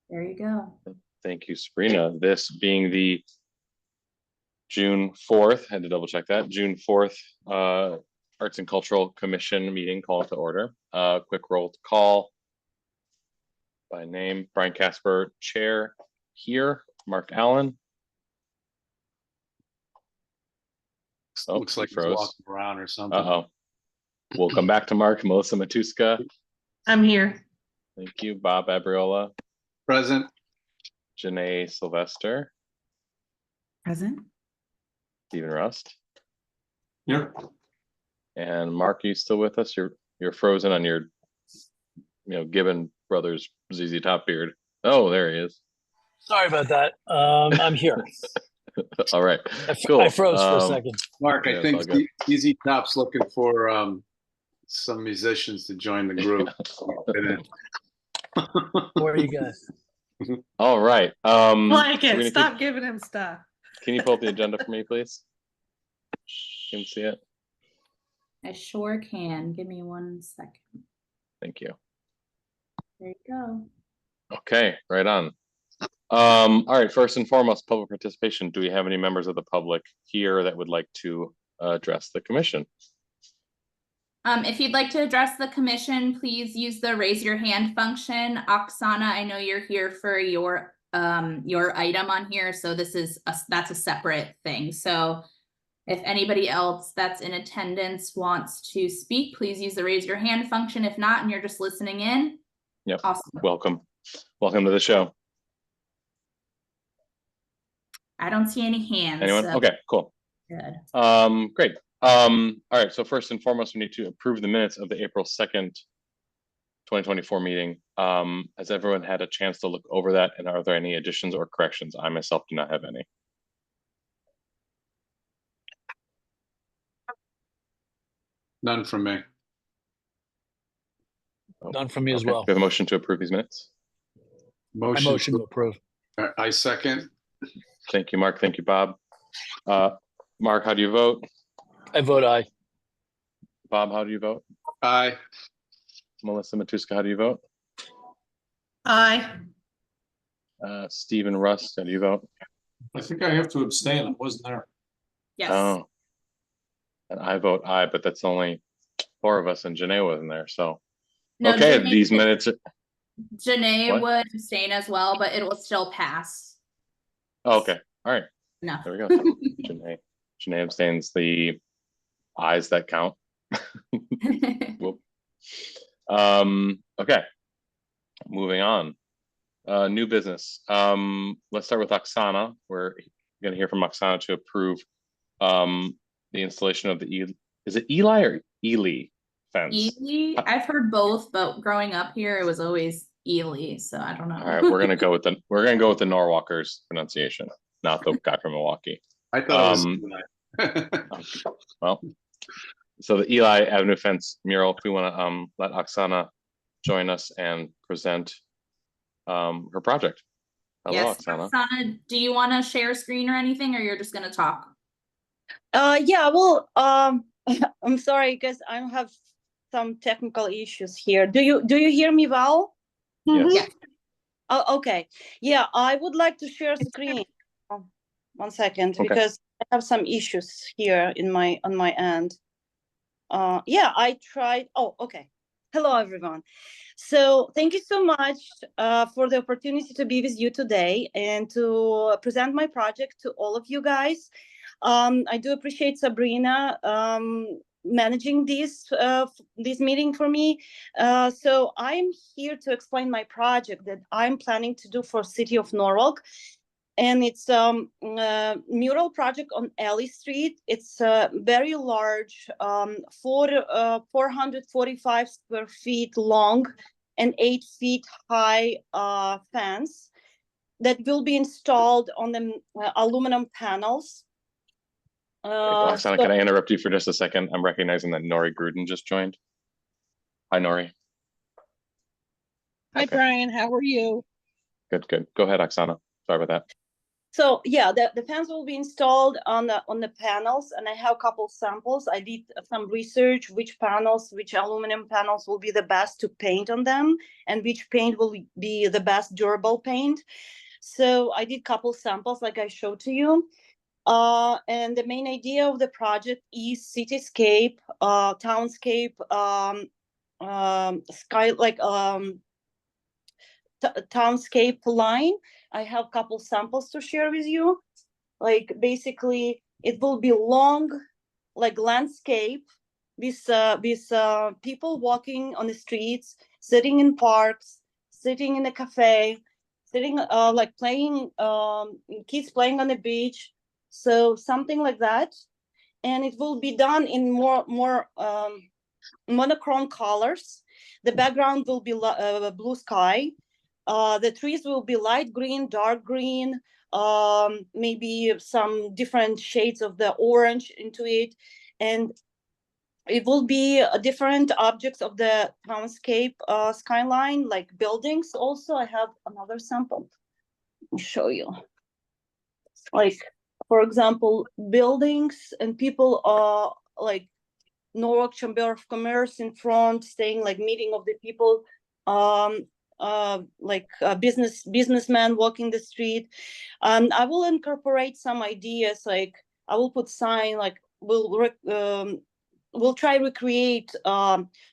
There you go. Thank you, Sabrina. This being the June 4th, had to double check that, June 4th Arts and Cultural Commission meeting call to order. Quick roll call by name. Brian Casper, Chair here. Mark Allen. Looks like he's walking around or something. Uh-oh. We'll come back to Mark. Melissa Matuska. I'm here. Thank you. Bob Abriola. Present. Janae Sylvester. Present. Stephen Rust. Yep. And Mark, are you still with us? You're frozen on your, Gibbon Brothers ZZ Top beard. Oh, there he is. Sorry about that. I'm here. All right. Cool. I froze for a second. Mark, Yeah, I think it's all good. ZZ Top's looking for some musicians to join the group. Where are you guys? All right. Like it. Sabrina, Stop giving him stuff. Can you pull up the agenda for me, please? Can you see it? I sure can. Give me 1 second. Thank you. There you go. Okay, right on. All right, first and foremost, public participation. Do we have any members of the public here that would like to address the commission? If you'd like to address the commission, please use the raise your hand function. Oksana, I know you're here for your item on here, so that's a separate thing. So if anybody else that's in attendance wants to speak, please use the raise your hand function. If not, and you're just listening in, Yep. awesome. Welcome to the show. I don't see any hands. Anyone? So Okay, cool. good. Great. All right, so first and foremost, we need to approve the minutes of the April 2nd, 2024 meeting. Has everyone had a chance to look over that, and are there any additions or corrections? I myself do not have any. None from me. None from me as Okay. well. We have a motion to approve these minutes. I motion to approve. I second. Thank you, Mark. Thank you, Bob. Mark, how do you vote? I vote aye. Bob, how do you vote? Aye. Melissa Matuska, how do you vote? Aye. Stephen Rust, how do you vote? I think I have to abstain. I wasn't there. Yes. Oh, and I vote aye, but that's only 4 of us, and Janae wasn't there. So, No, okay, Janae- these minutes. Janae What? would abstain as well, but it will still pass. Oh, okay, all right, No. there we go. Janae abstains. The ayes that count. Whoop. Okay, moving on. New business. Let's start with Oksana. We're going to hear from Oksana to approve the installation of the is it Eli or Ely fence? Ely, I've heard both, but growing up here, it was always Ely, so I don't know. All right, we're gonna go with the Norwalker's pronunciation, not the guy from Milwaukee. I thought it was. Well, so the Eli Avenue fence mural. If we want to let Oksana join us and present her project. Hello, Yes, Oksana. Oksana, do you want to share screen or anything, or you're just going to talk? Yeah, well, I'm sorry because I have some technical issues here. Do you hear me well? Yes. Yeah. Oh, okay. Yeah, I would like to share screen. 1 second, Okay. because I have some issues here on my end. Yeah, I tried. Oh, okay. Hello, everyone. So thank you so much for the opportunity to be with you today and to present my project to all of you guys. I do appreciate Sabrina managing this meeting for me. So I'm here to explain my project that I'm planning to do for City of Norwalk. And it's a mural project on Ellie Street. It's a very large, 445 square feet long and 8 feet high fence that will be installed on the aluminum panels. Oksana, can I interrupt you for just a second? I'm recognizing that Nori Gruden just joined. Hi, Nori. Hi, Okay. Brian. How are you? Good. Go ahead, Oksana. Sorry about that. So yeah, the fans will be installed on the panels, and I have a couple samples. I did some research which aluminum panels will be the best to paint on them, and which paint will be the best durable paint. So I did couple samples like I showed to you. And the main idea of the project is cityscape, townscape, sky, like townscape line. I have a couple samples to share with you. Like basically, it will be long, like landscape with people walking on the streets, sitting in parks, sitting in a cafe, sitting like playing, kids playing on the beach. So something like that, and it will be done in more monochrome colors. The background will be blue sky. The trees will be light green, dark green, maybe some different shades of the orange into it. And it will be different objects of the townscape skyline, like buildings. Also, I have another sample. Let me show you. Like, for example, buildings and people are like Norwalk Chamber of Commerce in front, staying like meeting of the people, businessmen walking the street. I will incorporate some ideas, like I will put sign, like we'll try to recreate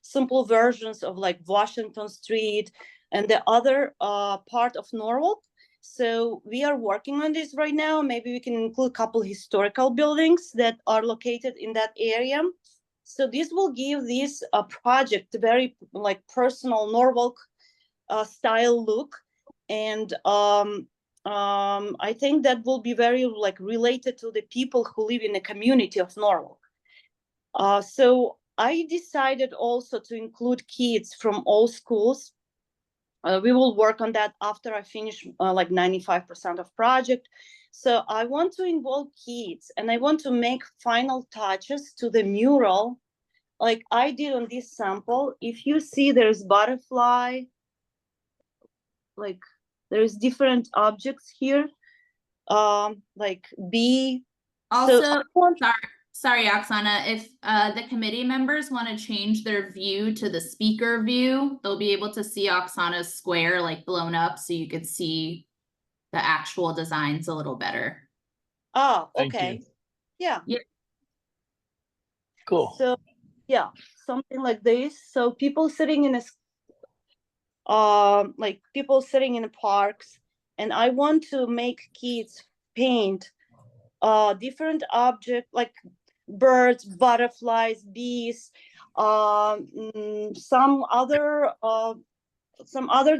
simple versions of like Washington Street and the other part of Norwalk. So we are working on this right now. Maybe we can include a couple historical buildings that are located in that area. So this will give this project a very like personal Norwalk style look, and I think that will be very like related to the people who live in the community of Norwalk. So I decided also to include kids from all schools. We will work on that after I finish like 95% of project. So I want to involve kids, and I want to make final touches to the mural like I did on this sample. If you see, there's butterfly, like there's different objects here, like bee. Also, So sorry, Oksana, if the committee members want to change their view to the speaker view, they'll be able to see Oksana's square like blown up, so you could see the actual designs a little better. Oh, Thank okay. you. Yeah. Cool. So yeah, something like this. So people sitting in like people sitting in the parks, and I want to make kids paint different objects like birds, butterflies, bees, some other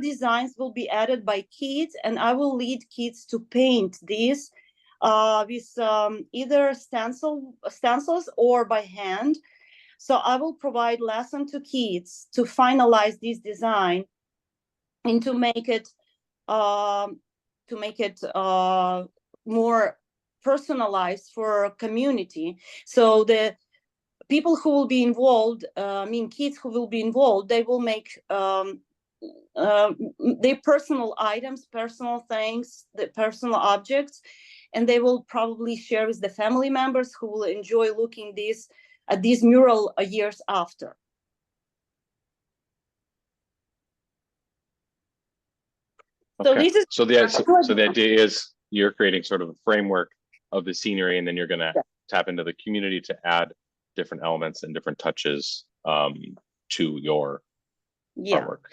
designs will be added by kids, and I will lead kids to paint these with either stencils or by hand. So I will provide lesson to kids to finalize this design and to make it more personalized for community. So the people who will be involved, kids who will be involved, they will make their personal items, personal things, the personal objects, and they will probably share with the family members who will enjoy looking at this mural years after. So Okay. this is So the idea is you're creating sort of a framework of the scenery, and then you're going to tap into the community to add different elements and different touches to your artwork.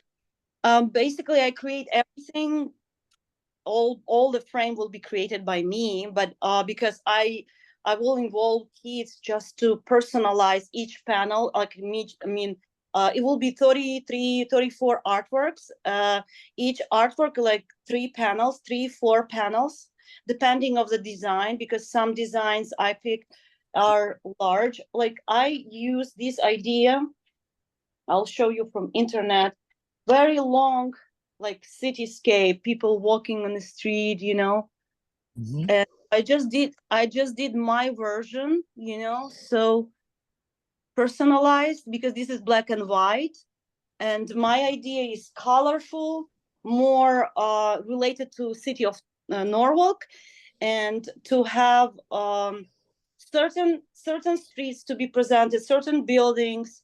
Basically, I create everything. All the frame will be created by me, but because I will involve kids just to personalize each panel. Like it will be 33, 34 artworks. Each artwork like 4 panels, depending of the design, because some designs I picked are large. Like I use this idea, I'll show you from internet, very long, like cityscape, people walking on the street, Mhm. and I just did my version, so personalized, because this is black and white, and my idea is colorful, more related to city of Norwalk, and to have certain streets to be presented, certain buildings.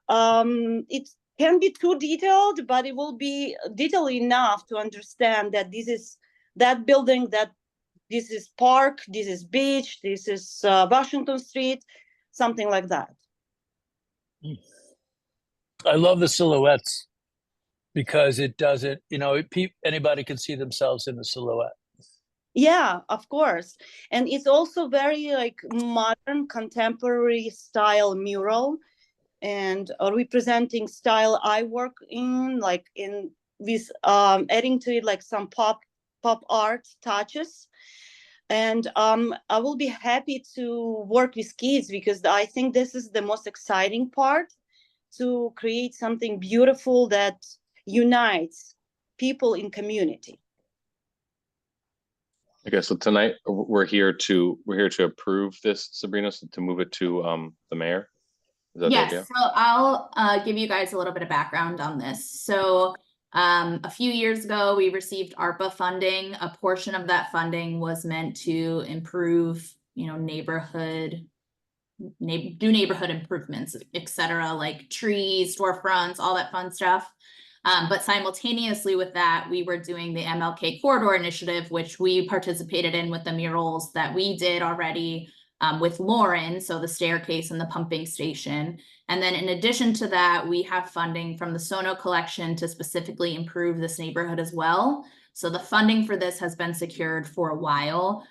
It can be too detailed, but it will be detailed enough to understand that this is that building, that this is park, this is beach, this is Washington Street, something like that. I love the silhouettes because it doesn't, anybody can see themselves in the silhouette. Yeah, of course. And it's also very like modern, contemporary style mural, and representing style I work in, like in with adding to it like some pop art touches. And I will be happy to work with kids because I think this is the most exciting part, to create something beautiful that unites people in community. Okay, so tonight we're here to approve this, Sabrina, so to move it to the mayor. Is that the Yes, idea? so I'll give you guys a little bit of background on this. So a few years ago, we received ARPA funding. A portion of that funding was meant to improve, neighborhood improvements, et cetera, like trees, storefronts, all that fun stuff. But simultaneously with that, we were doing the MLK Corridor Initiative, which we participated in with the murals that we did already with Lauren, so the staircase and the pumping station. And then in addition to that, we have funding from the Sono Collection to specifically improve this neighborhood as well. So the funding for this has been secured for a while.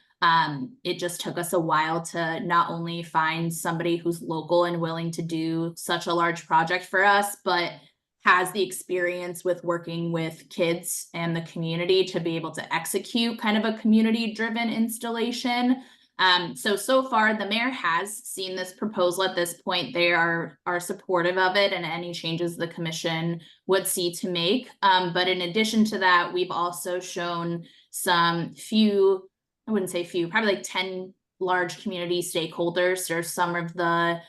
It just took us a while to not only find somebody who's local and willing to do such a large project for us, but has the experience with working with kids and the community to be able to execute kind of a community-driven installation. So far, the mayor has seen this proposal at this point. They are supportive of it and any changes the commission would see to make. But in addition to that, we've also shown some few, I wouldn't say few, probably like 10 large community stakeholders. There's some of the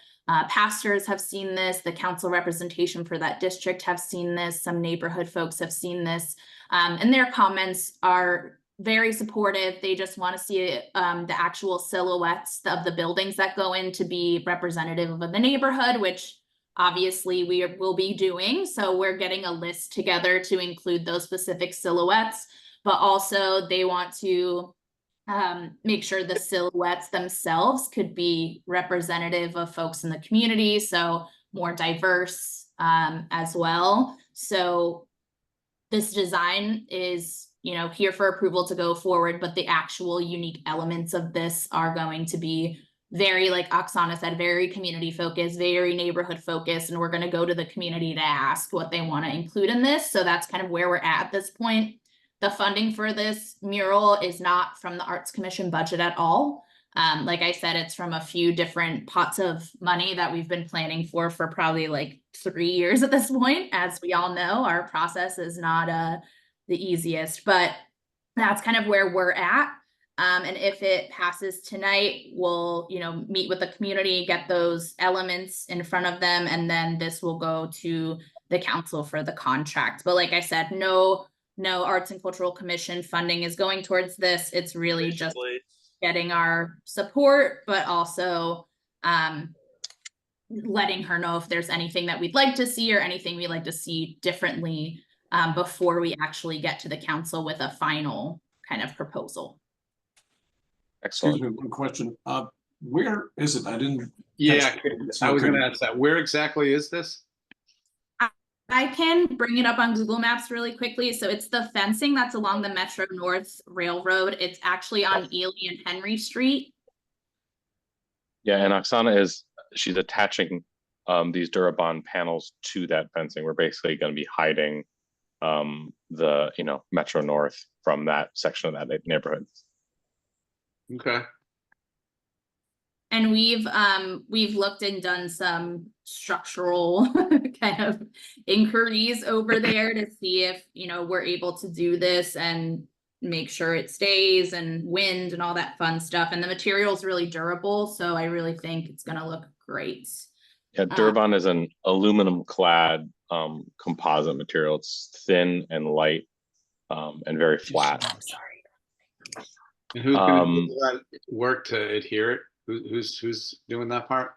pastors have seen this, the council representation for that district have seen this, some neighborhood folks have seen this, and their comments are very supportive. They just want to see the actual silhouettes of the buildings that go in to be representative of the neighborhood, which obviously we will be doing. So we're getting a list together to include those specific silhouettes, but also they want to make sure the silhouettes themselves could be representative of folks in the community, so more diverse as well. So this design is, here for approval to go forward, but the actual unique elements of this are going to be very, like Oksana said, very community focused, very neighborhood focused, and we're going to go to the community to ask what they want to include in this. So that's kind of where we're at this point. The funding for this mural is not from the Arts Commission budget at all. Like I said, it's from a few different pots of money that we've been planning for probably like 3 years at this point. As we all know, our process is not the easiest, but that's kind of where we're at. And if it passes tonight, we'll, meet with the community, get those elements in front of them, and then this will go to the council for the contract. But like I said, no Arts and Cultural Commission funding is going towards this. It's really just getting our support, but also letting her know if there's anything that we'd like to see or anything we'd like to see differently before we actually get to the council with a final kind of proposal. Excellent. Excuse me, one question. Where is it? I didn't. Yeah, catch it. I was Okay. gonna ask that. Where exactly is this? I can bring it up on Google Maps really quickly. So it's the fencing that's along the Metro North Railroad. It's actually on Ely and Henry Street. Yeah, and Oksana she's attaching these Durabond panels to that fencing. We're basically going to be hiding the Metro North from that section of that neighborhood. Okay. And we've looked and done some structural kind of inquiries over there to see if, we're able to do this and make sure it stays, and wind and all that fun stuff. And the material is really durable, so I really think it's going to look great. Yeah, Durabond is an aluminum clad composite material. It's thin and light and very flat. And who's gonna Um, do that work to adhere it? Who's doing that part?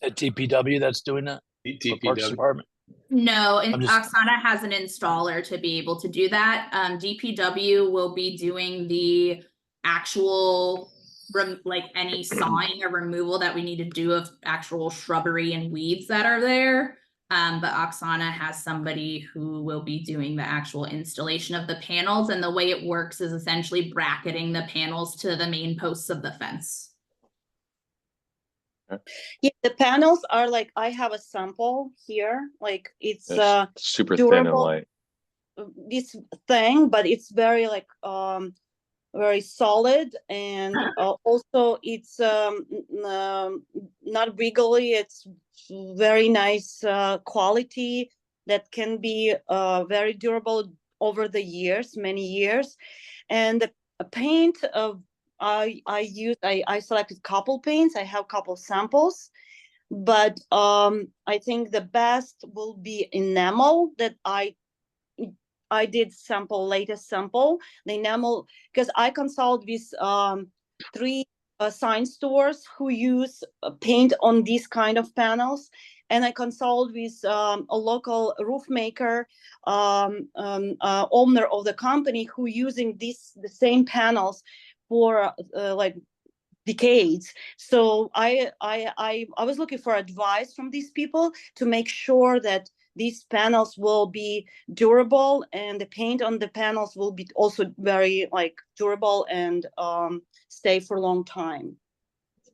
At DPW that's doing that, for Parks DPW? Department. No, and I'm just- Oksana has an installer to be able to do that. DPW will be doing the actual like any sawing or removal that we need to do of actual shrubbery and weeds that are there. But Oksana has somebody who will be doing the actual installation of the panels, and the way it works is essentially bracketing the panels to the main posts of the fence. Yeah, the panels are like, I have a sample here, like it's it's super thin and durable. light. this thing, but it's very like very solid, and also it's not wiggly. It's very nice quality that can be very durable over the years, many years. And the paint I selected couple paints. I have couple samples, but I think the best will be enamel that I did latest sample, the enamel, because I consult with 3 sign stores who use paint on these kind of panels, and I consult with a local roof maker, owner of the company, who using the same panels for like decades. So I was looking for advice from these people to make sure that these panels will be durable, and the paint on the panels will be also very like durable and stay for a long time.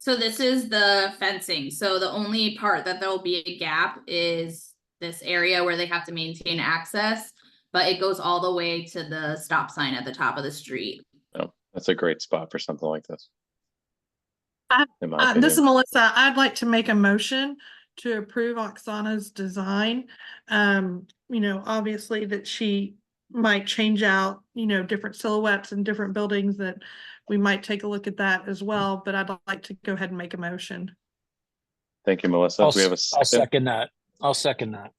So this is the fencing. So the only part that there'll be a gap is this area where they have to maintain access, but it goes all the way to the stop sign at the top of the street. Oh, that's a great spot for something like this. I- In my This is opinion. Melissa. I'd like to make a motion to approve Oksana's design. Obviously that she might change out, different silhouettes and different buildings, that we might take a look at that as well, but I'd like to go ahead and make a motion. Thank you, Melissa. I'll, Do we have a I'll second? second that. I'll second that.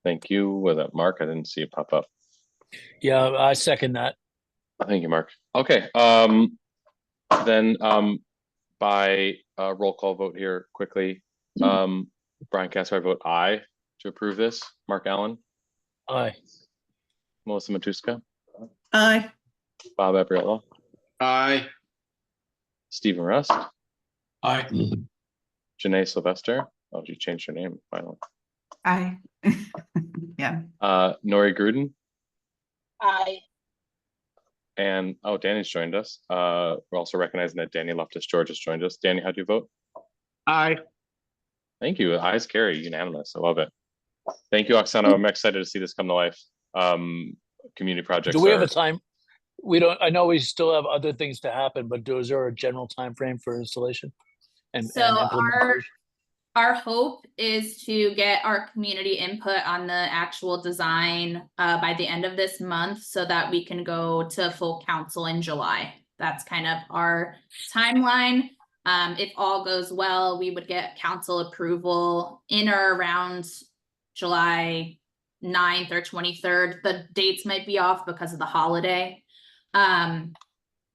Thank you. Was that Mark? I didn't see it pop up. Yeah, I second that. Thank you, Mark. Okay, then by roll call vote here quickly. Brian Casper, I vote aye to approve this. Mark Allen, Aye. Melissa Matuska, Aye. Bob Abriola, Aye. Stephen Rust, Aye. Janae Sylvester. Oh, she changed her name finally. Aye. Yeah. Nori Gruden, Aye. and oh, Danny's joined us. We're also recognizing that Danny Loftus-George has joined us. Danny, how do you vote? Aye. Thank you. Ayes carry, unanimous. I love it. Thank you, Oksana. I'm excited to see this come to life. Community projects. Do we have are- a time? We don't, I know we still have other things to happen, but is there a general time frame for installation? And So our implementation? hope is to get our community input on the actual design by the end of this month, so that we can go to full council in July. That's kind of our timeline. If all goes well, we would get council approval in or around July 9th or 23rd. The dates might be off because of the holiday.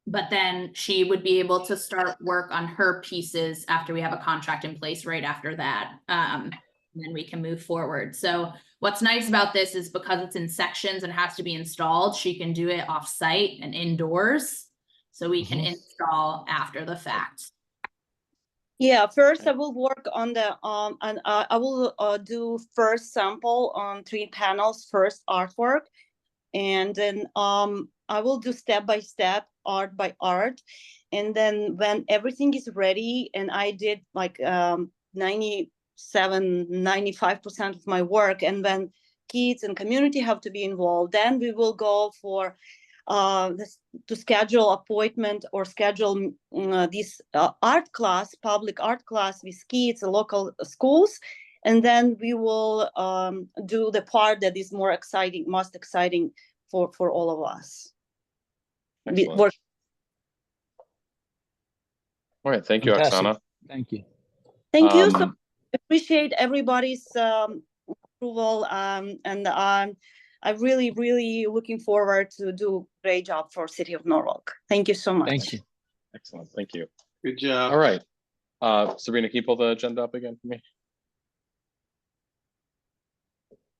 But then she would be able to start work on her pieces after we have a contract in place right after that. And then we can move forward. So what's nice about this is because it's in sections and has to be installed, she can do it off-site and indoors. So we can install after the fact. Yeah, first I will work on the and I will do first sample on 3 panels, first artwork, and then I will do step by step, art by art, and then when everything is ready and I did like 95% of my work, and when kids and community have to be involved, then we will go for to schedule appointment or schedule this art class, public art class with kids, local schools, and then we will do the part that is more exciting, most exciting for all of us. Excellent. All right, thank you, Fantastic. Oksana. Thank you. Thank you. So Um, appreciate everybody's approval, and I'm really, really looking forward to do a great job for City of Norwalk. Thank you so much. Thank you. Excellent, thank you. Good job. All right. Sabrina, can you pull the agenda up again for me?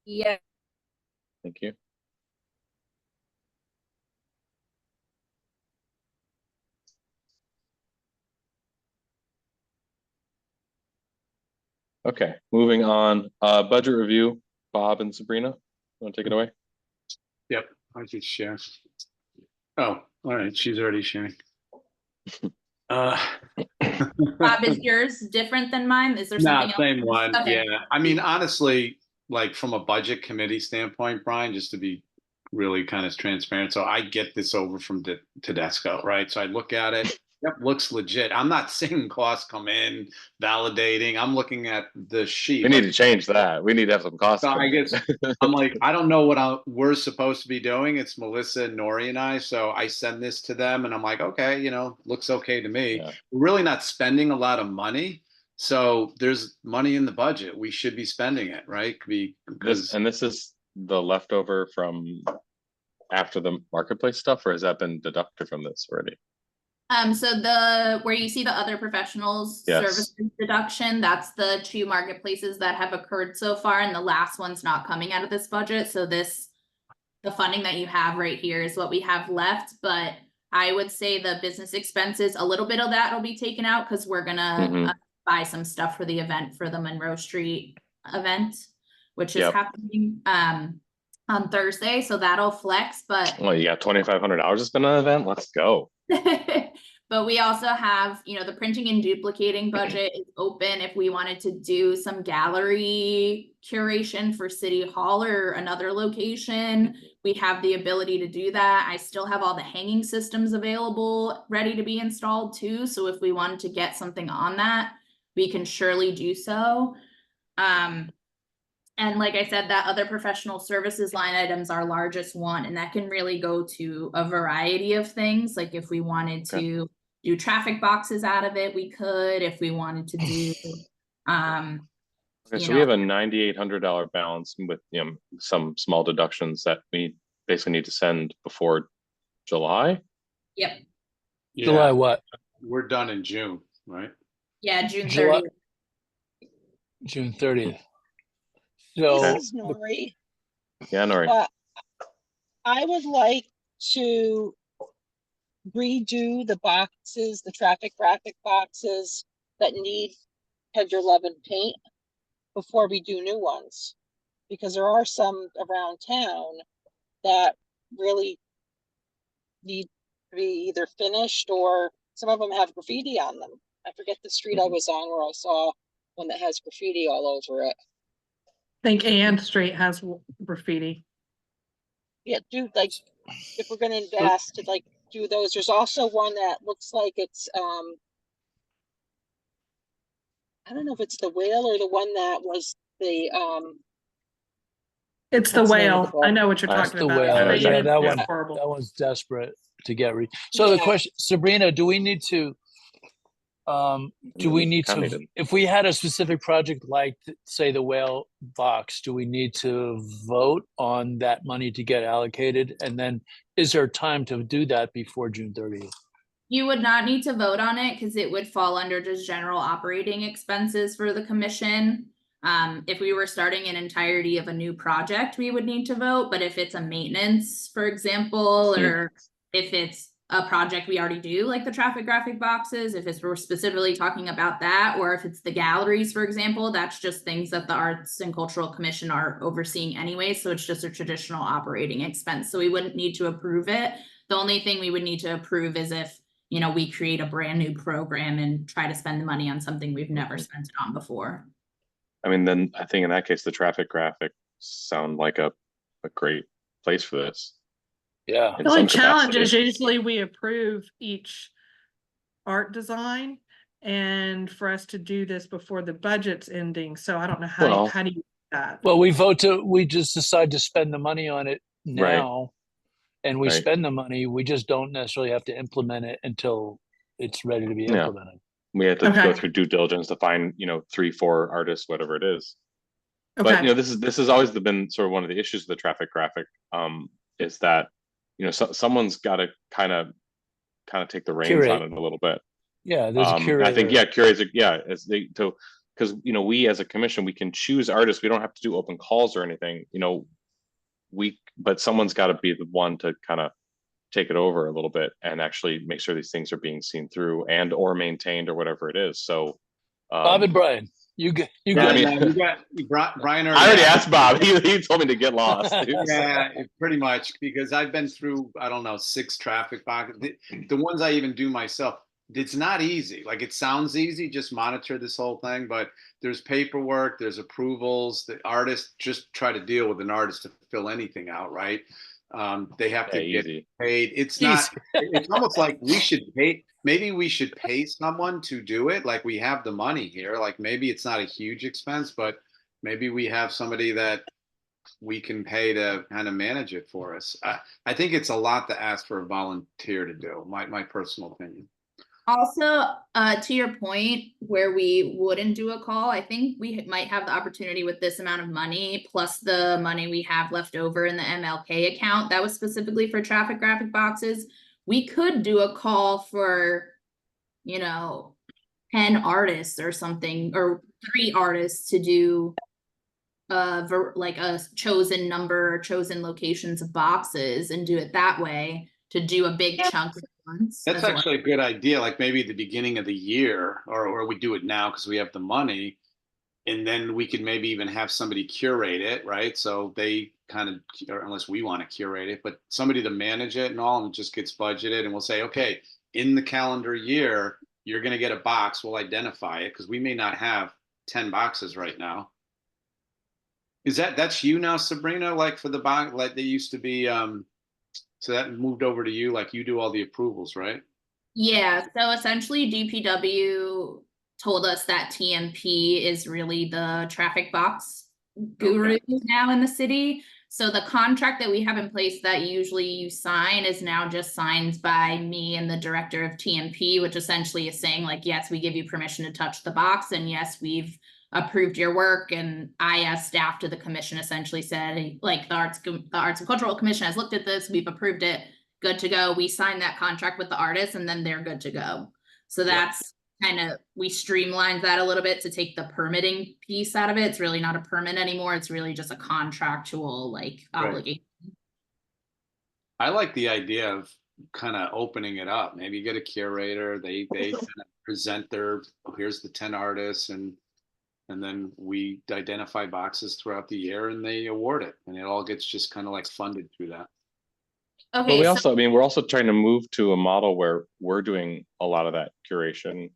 Yeah. Thank you. Okay, moving on, budget review, Bob and Sabrina, you want to take it away? Yep, I can share. Oh, all right, she's already sharing. Bob, is yours different than mine? Is there Nah, something else? same one, Okay. yeah. I mean, honestly, like from a budget committee standpoint, Brian, just to be really kind of transparent. So I get this over from Tedesco, right? So I look at it, yep, looks legit. I'm not seeing costs come in, validating. I'm looking at the sheet. We need to change that. We need to have some costs. So come I in. guess I'm like, I don't know what we're supposed to be doing. It's Melissa, Nori, and I. So I send this to them, and I'm like, okay, looks okay to me. Yeah. We're really not spending a lot of money, so there's money in the budget. We should be spending it, right? Because This is the leftover from after the marketplace stuff, or has that been deducted from this already? So where you see the other professionals Yes. services deduction, that's the 2 marketplaces that have occurred so far, and the last one's not coming out of this budget. So the funding that you have right here is what we have left, but I would say the business expenses, a little bit of that will be taken out because we're gonna buy some stuff for the event for the Monroe Street event, which is Yep. happening on Thursday. So that'll flex, but Well, you got $2,500 to spend on an event. Let's go. but we also have, the printing and duplicating budget is open if we wanted to do some gallery curation for City Hall or another location. We have the ability to do that. I still have all the hanging systems available, ready to be installed too. So if we wanted to get something on that, we can surely do so. And like I said, that other professional services line item is our largest one, and that can really go to a variety of things. Like if we wanted to do traffic boxes out of it, we could. If we wanted to do, Okay, so we have a $9,800 balance with some small deductions that we basically need to send before July. Yep. July yeah, what? we're done in June, right? Yeah, June July- 30th. June 30th. So Okay. This is Nori. Yeah, Nori. I would like to redo the boxes, the traffic graphic boxes that need Hedger 11 paint before we do new ones. Because there are some around town that really need to be either finished or some of them have graffiti on them. I forget the street I was on where I saw one that has graffiti all over it. I think Ann Street has graffiti. Yeah, like if we're gonna invest to do those, there's also one that looks like it's I don't know if it's the whale or the one that was the It's the What's the name of whale. the I know what you're That's talking the about. whale. It's Yeah, faded. that It's one- horrible. that one's desperate to get So the Yeah. question, Sabrina, do we need to County didn't. if we had a specific project like say the whale box, do we need to vote on that money to get allocated? And then is there time to do that before June 30th? You would not need to vote on it because it would fall under just general operating expenses for the commission. If we were starting an entirety of a new project, we would need to vote, but if it's a maintenance, for example, or if it's a project we already do, like the traffic graphic boxes, we're specifically talking about that, or if it's the galleries, for example, that's just things that the Arts and Cultural Commission are overseeing anyway, so it's just a traditional operating expense, so we wouldn't need to approve it. The only thing we would need to approve is if, we create a brand new program and try to spend the money on something we've never spent it on before. I mean, then I think in that case, the traffic graphics sound like a great place for this. Yeah. in The only some challenge is capacity. usually we approve each art design and for us to do this before the budget's ending. So I don't know Well- how do you do that? Well, we just decide to spend the money on it now. And we Right. spend the money, we just don't necessarily have to implement it until it's ready to be Yeah. implemented. We have to Okay. go through due diligence to find, 3, 4 artists, whatever it is. But you Okay, know, this has always been sort of one of the issues of the traffic graphic, is that, you know, someone's got to kind of take the reins on Curate. it a little bit. Yeah, there's a I think, curator. yeah, curators, yeah, as they, to, because, you know, we as a commission, we can choose artists. We don't have to do open calls or anything, you know, but someone's got to be the one to kind of take it over a little bit and actually make sure these things are being seen through and or maintained or whatever it is. So, Bob and Brian, you get, you Yeah, I get. mean- no, you got Brian. I already asked Bob. He told me to get lost. Yeah, pretty much, because I've been through, I don't know, 6 traffic pockets. The ones I even do myself, it's not easy. Like, it sounds easy, just monitor this whole thing, but there's paperwork, there's approvals. The artists, just try to deal with an artist to fill anything out, right? They have to Yeah, get easy. paid. It's not, it's almost like we should pay, maybe we should pay someone to do it. Like, we have the money here. Like, maybe it's not a huge expense, but maybe we have somebody that we can pay to kind of manage it for us. I think it's a lot to ask for a volunteer to do, my personal opinion. Also, to your point, where we wouldn't do a call, I think we might have the opportunity with this amount of money, plus the money we have left over in the MLK account, that was specifically for traffic graphic boxes. We could do a call for, you know, 10 artists or something, or 3 artists to do like a chosen number or chosen locations of boxes and do it that way to do a big chunk at once. That's as well. actually a good idea. Like, maybe at the beginning of the year, or we do it now because we have the money. And then we could maybe even have somebody curate it, right? So they kind of, or unless we want to curate it, but somebody to manage it and all, and it just gets budgeted. And we'll say, okay, in the calendar year, you're going to get a box. We'll identify it because we may not have 10 boxes right now. That's you now, Sabrina? Like, for the box, like they used to be, so that moved over to you, like you do all the approvals, right? Yeah, so essentially DPW told us that TMP is really the traffic box guru now in the city. So the contract that we have in place that usually you sign is now just signed by me and the director of TMP, which essentially is saying, like, yes, we give you permission to touch the box, and yes, we've approved your work. And I, as staff to the commission, essentially said, like, the Arts and Cultural Commission has looked at this, we've approved it, good to go. We sign that contract with the artist and then they're good to go. So that's kind of, we streamlined that a little bit to take the permitting piece out of it. It's really not a permit anymore. It's really just a contractual, like, obligation. I like the idea of kind of opening it up. Maybe you get a curator, they kind of present their, here's the 10 artists, and then we identify boxes throughout the year and they award it, and it all gets just kind of like funded through that. But Okay, we so also, I mean, we're also trying to move to a model where we're doing a lot of that curation,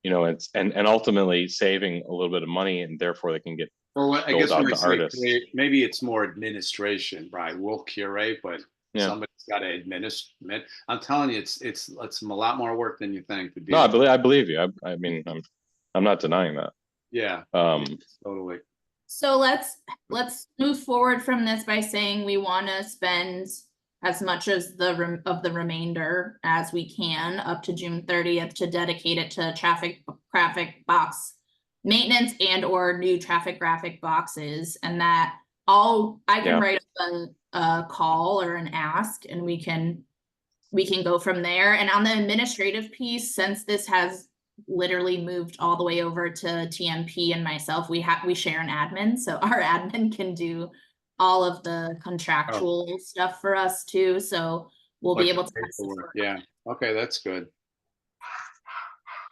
you know, and ultimately saving a little bit of money, and therefore they can get Well, I doled guess out when I to say artists. create, maybe it's more administration, right? We'll curate, but Yeah. somebody's got to administer it. I'm telling you, it's a lot more work than you think to do. No, I believe you. I mean, I'm not denying that. Yeah, totally. So let's move forward from this by saying we want to spend as much as of the remainder as we can up to June 30th to dedicate it to traffic graphic box maintenance and or new traffic graphic boxes, and that I can Yeah. write a call or an ask, and we can go from there. And on the administrative piece, since this has literally moved all the way over to TMP and myself, we share an admin, so our admin can do all of the contractual stuff for us too, so we'll be Like able to paperwork. Yeah, okay, that's good.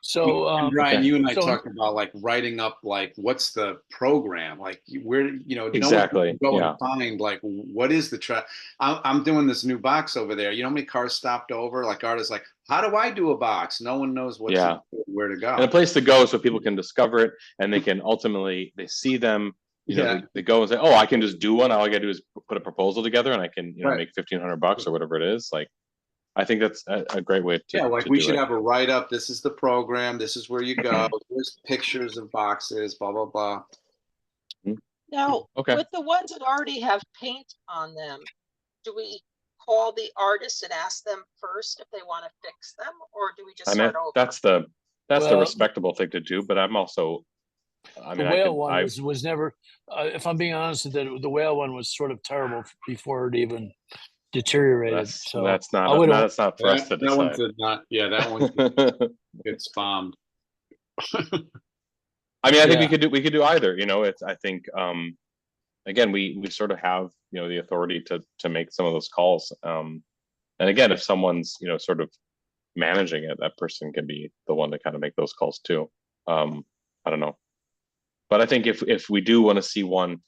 So, And Brian, okay. you and I so- talked about like writing up, like, what's the program, like, where, you know, Exactly, no one can go yeah. and find, like, what is the I'm doing this new box over there. You know how many cars stopped over? Like, artists like, how do I do a box? No one knows where to go. And a place to go so people can discover it, and they can ultimately, they see them, you know, they go and say, oh, I can just do one. All I gotta do is put a proposal together and I can, you know, Right. make $1,500 or whatever it is. Like, I think that's a great way to, Yeah, like to we do should it. have a write-up. This is the program. This is where you go. Here's pictures of boxes, blah, blah, blah. Now, Okay. with the ones that already have paint on them, do we call the artists and ask them first if they want to fix them, or do we just I mean, start over? that's the Well- respectable thing to do, but I'm also I The mean, whale one I, was never, if I'm being honest, the whale one was sort of terrible before it even deteriorated. So that's not, I would have, that's not for us to That one decide. did not, yeah, that one gets bombed. I mean, I think Yeah. we could do either, you know, I think, again, we sort of have, you know, the authority to make some of those calls. And again, if someone's, you know, sort of managing it, that person can be the one to kind of make those calls too. I don't know. But I think if we do want to see one,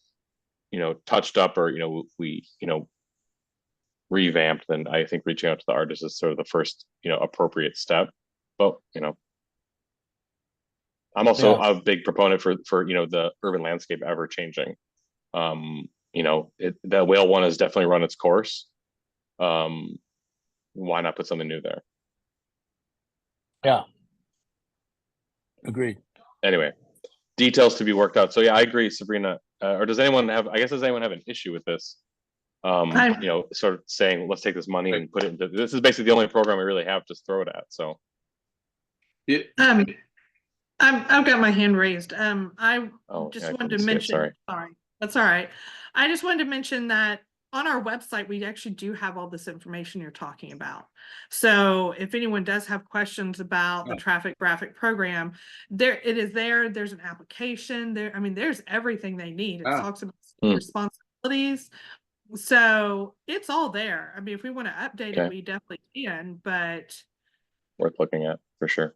you know, touched up or, you know, we, you know, revamped, then I think reaching out to the artist is sort of the first, you know, appropriate step. But, you know, I'm also Yeah. a big proponent for, you know, the urban landscape ever changing. You know, the whale one has definitely run its course. Why not put something new there? yeah. Agreed. Anyway, details to be worked out. So yeah, I agree, Sabrina. Or does anyone have, I guess, does anyone have an issue with this? You know, sort of saying, let's take this money and put it into, this is basically the only program we really have to throw it at, so. I've got my hand raised. I Oh, just yeah, I wanted to couldn't see it, mention, sorry. sorry, that's all right. I just wanted to mention that on our website, we actually do have all this information you're talking about. So if anyone does have questions about the traffic graphic program, there it is there. There's an application there. I mean, there's everything they need. It talks about responsibilities. So it's all there. I mean, if we want to update it, we definitely can, but Worth looking at, for sure.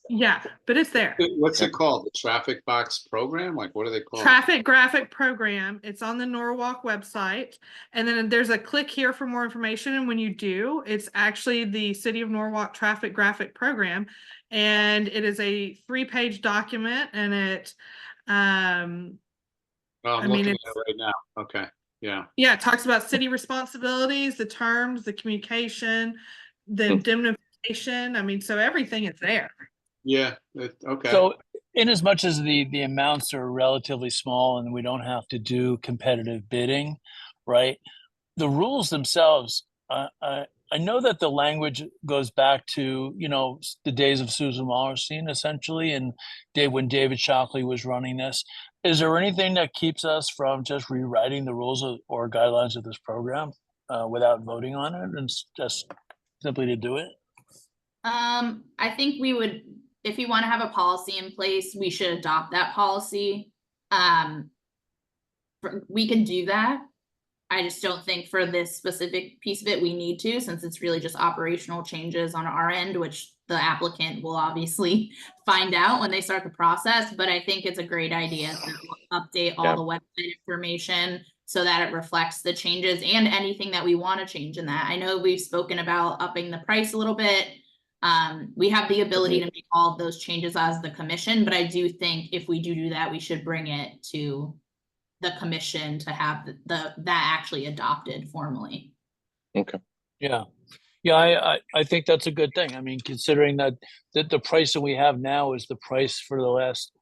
yeah, but it's there. What's it called? The traffic box program? Like, what do they call it? Traffic graphic program. It's on the Norwalk website. And then there's a click here for more information. And when you do, it's actually the City of Norwalk traffic graphic program. And it is a 3-page document and it, Oh, I'm looking at it right now. Okay. Yeah. Yeah, it talks about city responsibilities, the terms, the communication, the indemnification. I mean, so everything is there. Yeah. Okay. So in as much as the amounts are relatively small and we don't have to do competitive bidding, right? The rules themselves, I know that the language goes back to, you know, the days of Susan Wallerstein, essentially, and when David Shockley was running this. Is there anything that keeps us from just rewriting the rules or guidelines of this program without voting on it and just simply to do it? I think we would, if we want to have a policy in place, we should adopt that policy. We can do that. I just don't think for this specific piece of it, we need to, since it's really just operational changes on our end, which the applicant will obviously find out when they start the process. But I think it's a great idea to update all the website information so that it reflects the changes and anything that we want to change in that. I know we've spoken about upping the price a little bit. We have the ability to make all of those changes as the commission, but I do think if we do that, we should bring it to the commission to have that actually adopted formally. Okay. Yeah. Yeah, I think that's a good thing. I mean, considering that the price that we have now is the price for the last,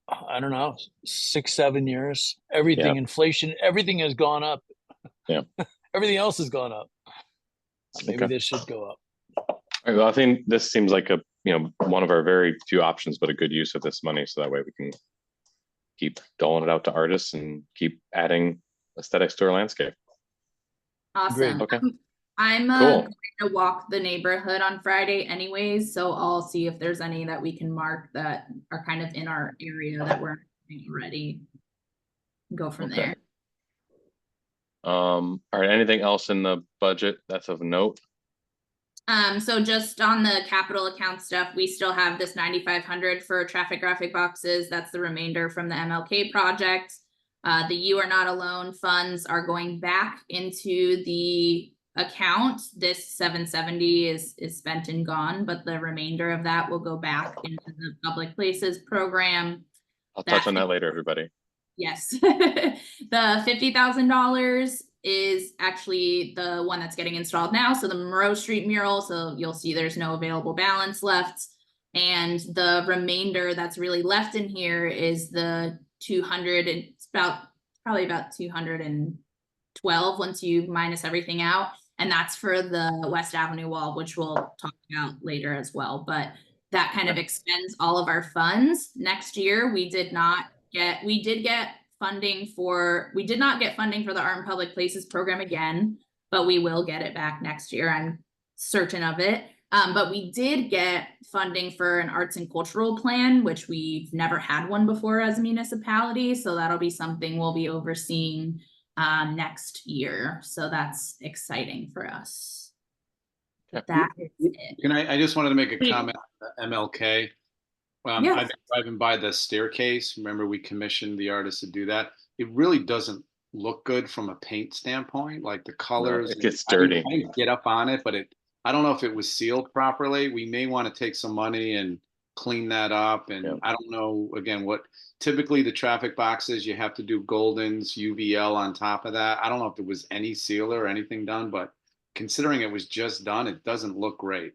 I don't know, 6-7 years. Everything, inflation, everything has gone up. Yeah. Everything else has gone up. Maybe this should go up. All right, well, I think this seems like a, you know, one of our very few options, but a good use of this money. So that way we can keep doling it out to artists and keep adding aesthetics to our landscape. Awesome. Great. Okay. I'm Cool. going to walk the neighborhood on Friday anyways, so I'll see if there's any that we can mark that are kind of in our area that we're already. Go from there. All right, anything else in the budget that's of note? So just on the capital account stuff, we still have this 9,500 for traffic graphic boxes. That's the remainder from the MLK project. The You Are Not Alone funds are going back into the account. This 770 is spent and gone, but the remainder of that will go back into the public places program. I'll touch on that later, everybody. Yes. The $50,000 is actually the one that's getting installed now. So the Monroe Street mural. So you'll see there's no available balance left. And the remainder that's really left in here is the 200, and it's probably about 212 once you minus everything out. And that's for the West Avenue wall, which we'll talk about later as well. But that kind of expends all of our funds. Next year, we did not get funding for the Art in Public Places program again, but we will get it back next year. I'm certain of it. But we did get funding for an arts and cultural plan, which we've never had one before as a municipality. So that'll be something we'll be overseeing next year. So that's exciting for us. Okay. That is it. I just wanted to make a Yeah. comment on MLK. Yes. I've been driving by the staircase. Remember, we commissioned the artist to do that. It really doesn't look good from a paint standpoint, like the colors. it gets I didn't- dirty. I didn't get up on it, but I don't know if it was sealed properly. We may want to take some money and clean that up. And Yeah. I don't know, again, what typically the traffic boxes, you have to do Goldens, UVL on top of that. I don't know if there was any sealer or anything done, but considering it was just done, it doesn't look great.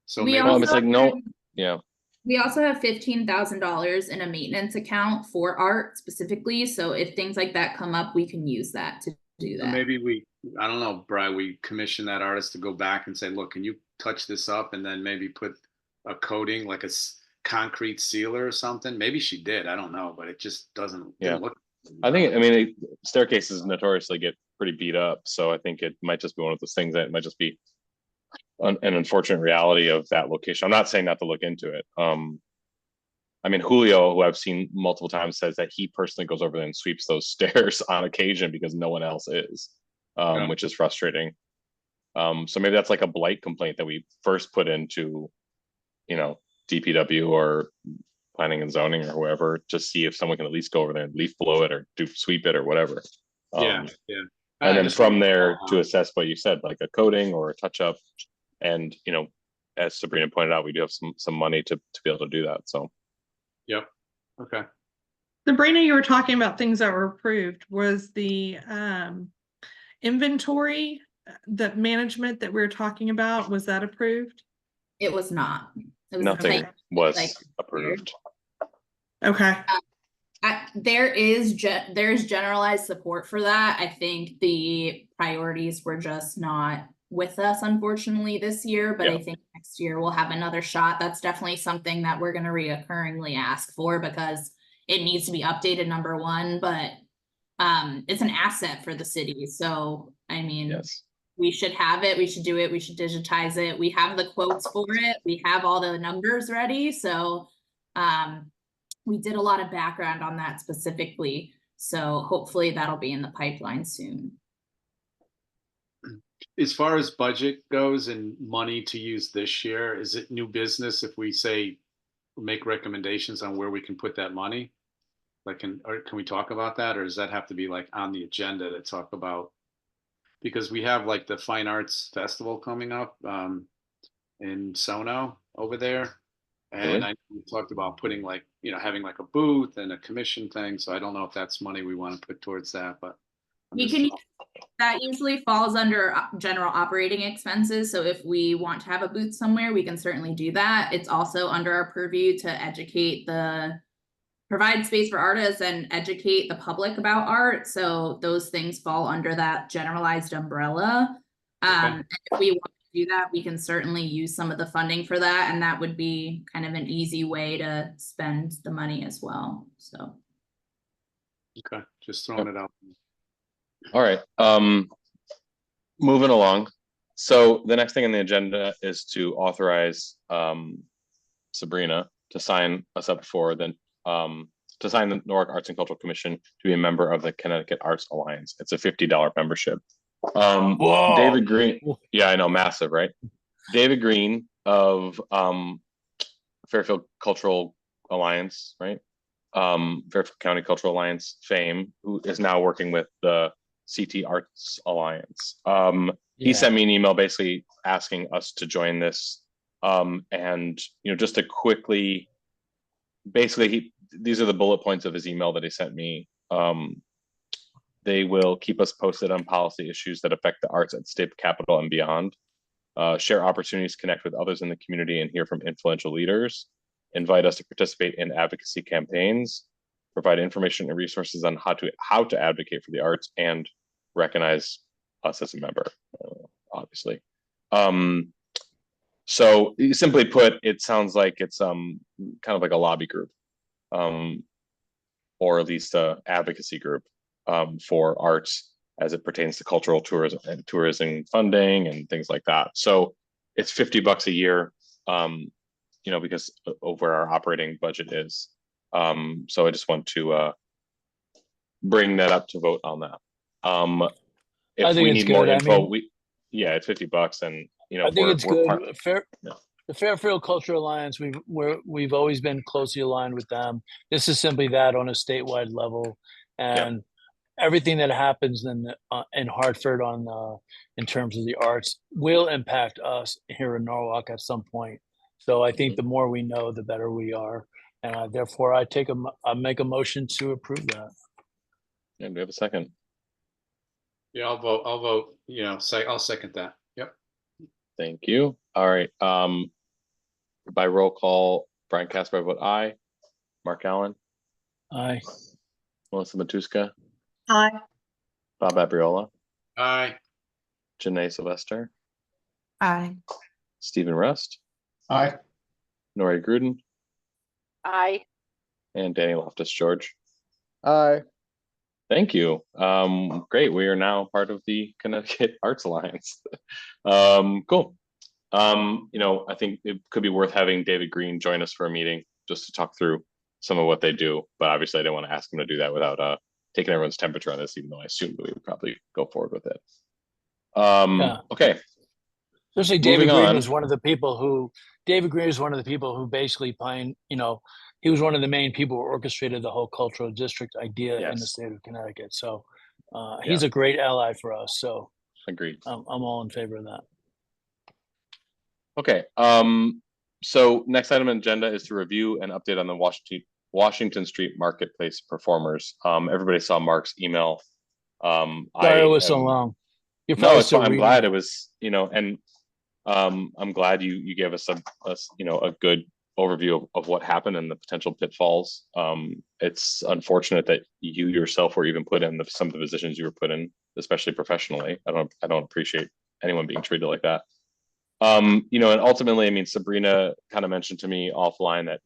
So We maybe Well, it's like no, have- yeah. We also have $15,000 in a maintenance account for art specifically. So if things like that come up, we can use that to do that. maybe I don't know, Brian, we commission that artist to go back and say, look, can you touch this up and then maybe put a coating, like a concrete sealer or something? Maybe she did, I don't know, but it just doesn't Yeah. look. I think, staircases notoriously get pretty beat up. So I think it might just be one of those things that might just be an unfortunate reality of that location. I'm not saying not to look into it. Julio, who I've seen multiple times, says that he personally goes over there and sweeps those stairs on occasion because no one else is, Yeah. which is frustrating. So maybe that's like a blight complaint that we first put into, DPW or planning and zoning or whoever, to see if someone can at least go over there and leaf blow it or sweep it or whatever. Yeah. And then Just- from there to assess what you said, like a coating or a touch up. And, as Sabrina pointed out, we do have some money to be able to do that. So. Yep. Okay. Sabrina, you were talking about things that were approved. Was the inventory, the management that we were talking about, was that approved? It was not. It was Nothing like- was like- approved. Okay. there's generalized support for that. I think the priorities were just not with us, unfortunately, this year, but Yeah. I think next year we'll have another shot. That's definitely something that we're gonna reoccurringly ask for because it needs to be updated, number one, but it's an asset for the city. So, Yes. we should have it, we should do it, we should digitize it. We have the quotes for it. We have all the numbers ready. So, we did a lot of background on that specifically. So hopefully that'll be in the pipeline soon. As far as budget goes and money to use this year, is it new business if we say, make recommendations on where we can put that money? Like, can we talk about that, or does that have to be like on the agenda to talk about? Because we have like the Fine Arts Festival coming up in Sono over there. And Really? we talked about putting like, having like a booth and a commission thing. So I don't know if that's money we want to put towards that, but. That usually falls under general operating expenses. So if we want to have a booth somewhere, we can certainly do that. It's also under our purview to provide space for artists and educate the public about art. So those things fall under that generalized umbrella. And if we want to do that, we can certainly use some of the funding for that. And that would be kind of an easy way to spend the money as well. So. Okay, just throwing it out. All right. Moving along. So the next thing on the agenda is to authorize Sabrina to sign us up for to sign the Newark Arts and Cultural Commission to be a member of the Connecticut Arts Alliance. It's a $50 membership. Whoa. David Green. Yeah, I know, massive, right? David Green of Fairfield Cultural Alliance, right? Fairfield County Cultural Alliance fame, who is now working with the CT Arts Alliance. He sent me an email basically asking us to join this. And just to quickly, basically these are the bullet points of his email that he sent me. They will keep us posted on policy issues that affect the arts at state capital and beyond, share opportunities, connect with others in the community and hear from influential leaders, invite us to participate in advocacy campaigns, provide information and resources on how to advocate for the arts, and recognize us as a member, obviously. So simply put, it sounds like it's kind of like a lobby group, or at least a advocacy group for arts as it pertains to cultural tourism and tourism funding and things like that. So it's $50 a year, because of where our operating budget is. So I just want to bring that up to vote on that. If I think we it's need more good. I info, mean, it's $50, and I think it's good. Yeah. The Fairfield Cultural Alliance, we've always been closely aligned with them. This is simply that on a statewide level, and everything that happens in Hartford in terms of the arts will impact us here in Norwalk at some point. So I think the more we know, the better we are, and therefore I make a motion to approve that. And we have a second. Yeah, I'll vote, I'll second that. Yep. Thank you. All right. By roll call, Brian Casper, I vote aye. Mark Allen, Aye. Melissa Matuska, Aye. Bob Abriola, Aye. Janae Sylvester, Aye. Stephen Rust, Aye. Nori Gruden, I, and Danny Loftus-George. Aye. Thank you. Great. We are now part of the Connecticut Arts Alliance. Cool. I think it could be worth having David Green join us for a meeting just to talk through some of what they do. But obviously, I didn't want to ask him to do that without taking everyone's temperature on this, even though I assumed we would probably go forward with it. Okay. Especially David Moving Green on. was one of the people who basically he was one of the main people who orchestrated the whole cultural district idea in the Yes. state of Connecticut. So he's a great ally for us. So Agreed. I'm all in favor of that. Okay. So next item on the agenda is to review and update on the Washington Street Marketplace performers. Everybody saw Mark's email. Sorry it was so long. You're No, probably it's still fine. I'm reading glad it. it was, and I'm glad you gave us a good overview of what happened and the potential pitfalls. It's unfortunate that you yourself were even put in some of the positions you were put in, especially professionally. I don't appreciate anyone being treated like that. And ultimately, I mean, Sabrina kind of mentioned to me offline that,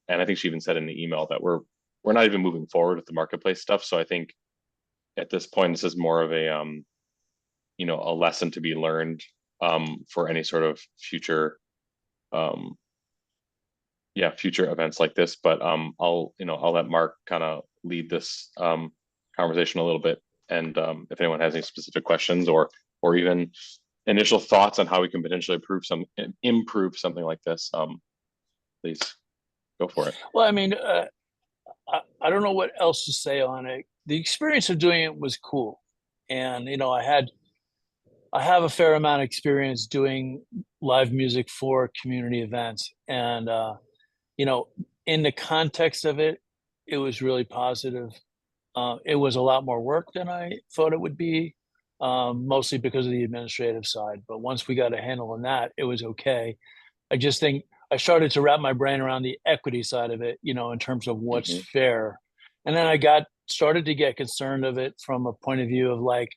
and I think she even said in the email that we're not even moving forward with the marketplace stuff. So I think at this point, this is more of a a lesson to be learned for any sort of future future events like this. But I'll let Mark kind of lead this conversation a little bit, and if anyone has any specific questions or even initial thoughts on how we can potentially improve something like this, please go for it. Well, I mean, I don't know what else to say on it. The experience of doing it was cool, and I have a fair amount of experience doing live music for community events, and in the context of it, it was really positive. It was a lot more work than I thought it would be, mostly because of the administrative side. But once we got a handle on that, it was okay. I just think I started to wrap my brain around the equity side of it, in terms of what's fair. And then I started to get concerned of it from a point of view of like,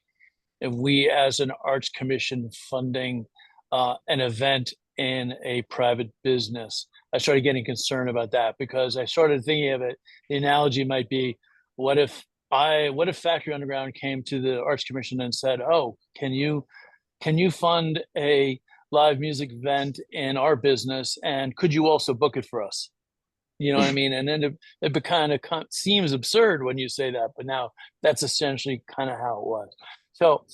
if we as an arts commission funding an event in a private business, I started getting concerned about that because I started thinking of it. The analogy might be, what if Factory Underground came to the Arts Commission and said, "Oh, can you fund a live music event in our business, and could you also book it for us?" You know what I mean? And then it kind of seems absurd when you say that, but now that's essentially kind of how it was. So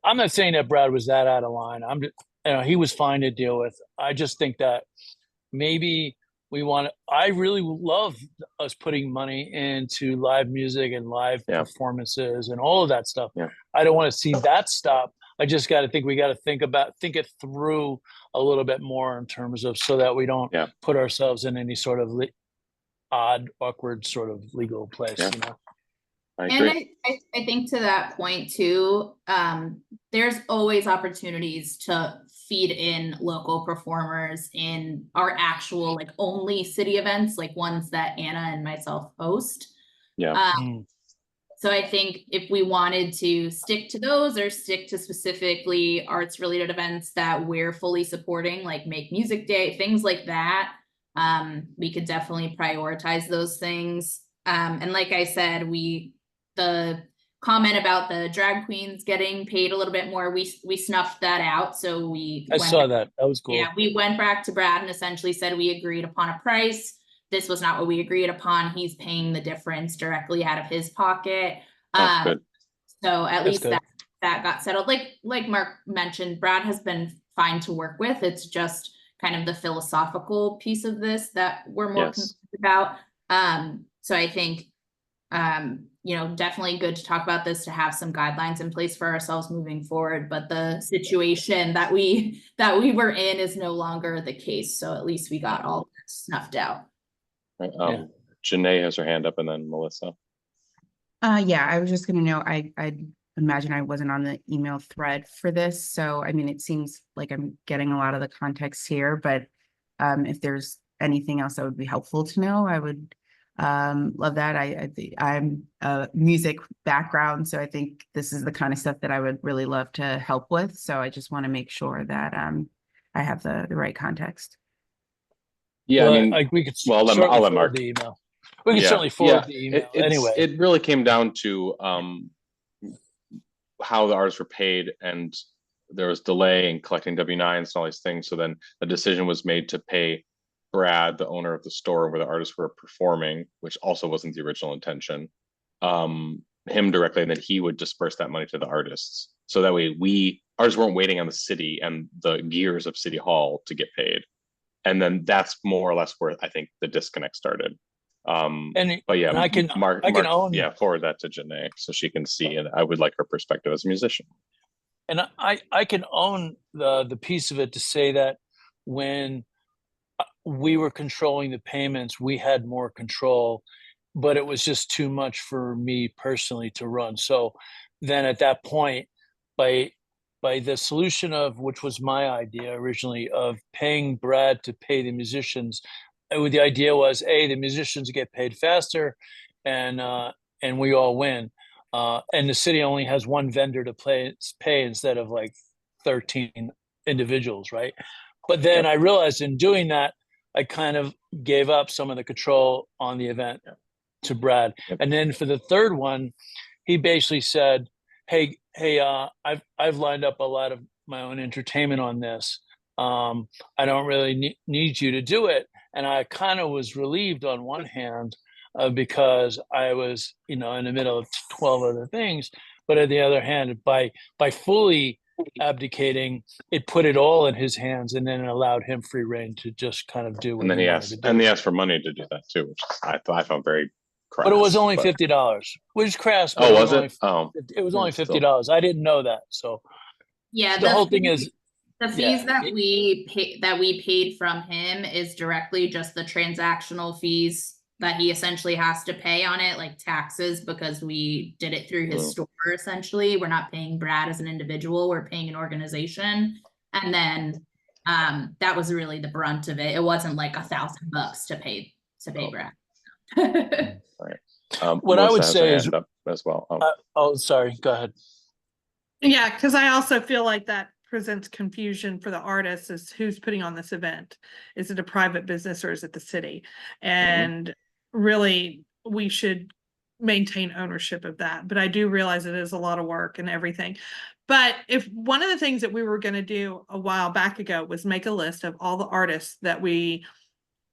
I'm not saying that Brad was that out of line. He was fine to deal with. I just think that maybe I really love us putting money into live music and live performances and all of that stuff. Yeah. I don't want to see that stop. I just got to think we got to think it through a little bit more in terms of so that we don't put ourselves in any sort of odd, awkward sort of legal place. Yeah. I agree. And I think to that point too, there's always opportunities to feed in local performers in our actual like only city events, like ones that Anna and myself host. Yeah. So I think if we wanted to stick to those or stick to specifically arts related events that we're fully supporting, like Make Music Day, things like that, we could definitely prioritize those things. And like I said, the comment about the drag queens getting paid a little bit more, we snuffed that out. So I saw that. That was cool. Yeah, we went back to Brad and essentially said we agreed upon a price. This was not what we agreed upon. He's paying the difference directly out of his pocket. That's good. So at That's least good. that got settled. Like Mark mentioned, Brad has been fine to work with. It's just kind of the philosophical piece of this that we're more Yes. concerned about. So I think, definitely good to talk about this, to have some guidelines in place for ourselves moving forward. But the situation that we were in is no longer the case. So at least we got all that snuffed out. Right. Yeah. Janae has her hand up, and then Melissa. Yeah, I was just gonna know, I imagine I wasn't on the email thread for this, so I mean, it seems like I'm getting a lot of the context here, but if there's anything else that would be helpful to know, I would love that. I'm a music background, so I think this is the kind of stuff that I would really love to help with. So I just want to make sure that I have the right context. Yeah, Well, I mean, like we could well, I'll let certainly Mark. forward the email. We can certainly forward the email anyway. It really came down to how the artists were paid, and there was delay in collecting W-9s and all these things. So then a decision was made to pay Brad, the owner of the store where the artists were performing, which also wasn't the original intention, him directly, and then he would disperse that money to the artists. So that way artists weren't waiting on the city and the gears of City Hall to get paid. And then that's more or less where I think the disconnect started. But yeah, and I can Mark, own, forward that to Janae so she can see, and I would like her perspective as a musician. and I can own the piece of it to say that when we were controlling the payments, we had more control, but it was just too much for me personally to run. So then at that point, by the solution of, which was my idea originally, of paying Brad to pay the musicians, the idea was, the musicians get paid faster, and we all win. And the city only has one vendor to pay instead of like 13 individuals, right? But then I realized in doing that, I kind of gave up some of the control on the event to Brad. And then for the third one, he basically said, hey, I've lined up a lot of my own entertainment on this. I don't really need you to do it. And I kind of was relieved on one hand, because I was, in the middle of 12 other things. But on the other hand, by fully abdicating, it put it all in his hands, and then it allowed him free reign to just kind of do what And then he he wanted asked, to do. and he asked for money to do that too, which I found very crass. But it was only $50, which is crass. But Oh, was only, it? Oh, it was only still. $50. I didn't know that. So Yeah, the whole thing is, the fees that we paid from him is directly just the transactional fees that he essentially has to pay on it, like taxes, because we did it through his store. Essentially, we're not paying Brad as an individual, we're paying an organization. And then that was really the brunt of it. It wasn't like $1,000 to pay Brad. Right. What I would say is as well. Sorry, go ahead. Yeah, because I also feel like that presents confusion for the artists as who's putting on this event. Is it a private business or is it the city? And really, we should maintain ownership of that. But I do realize it is a lot of work and everything. But if one of the things that we were going to do a while back ago was make a list of all the artists that we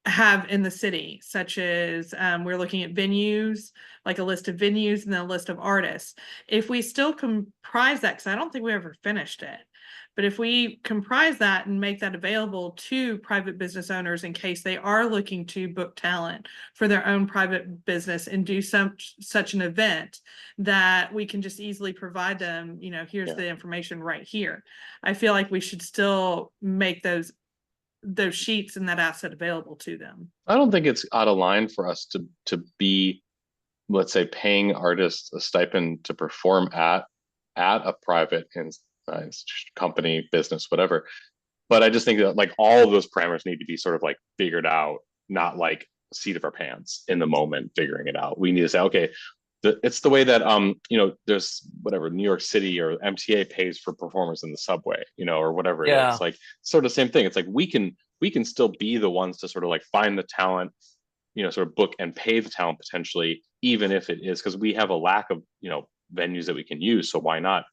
have in the city, such as we're looking at venues, like a list of venues and then a list of artists. If we still comprise that, because I don't think we ever finished it, but if we comprise that and make that available to private business owners in case they are looking to book talent for their own private business and do such an event, that we can just easily provide them, here's the information right here. I feel like we should still make those sheets and that asset available to them. I don't think it's out of line for us to be, let's say, paying artists a stipend to perform at a private company, business, whatever. But I just think that like all of those parameters need to be sort of like figured out, not like seat of our pants in the moment figuring it out. We need to say, okay, it's the way that there's whatever New York City or MTA pays for performers in the subway, or whatever it Yeah. is. Like sort of the same thing. It's like we can still be the ones to sort of like find the talent, sort of book and pay the talent potentially, even if it is because we have a lack of venues that we can use. So why not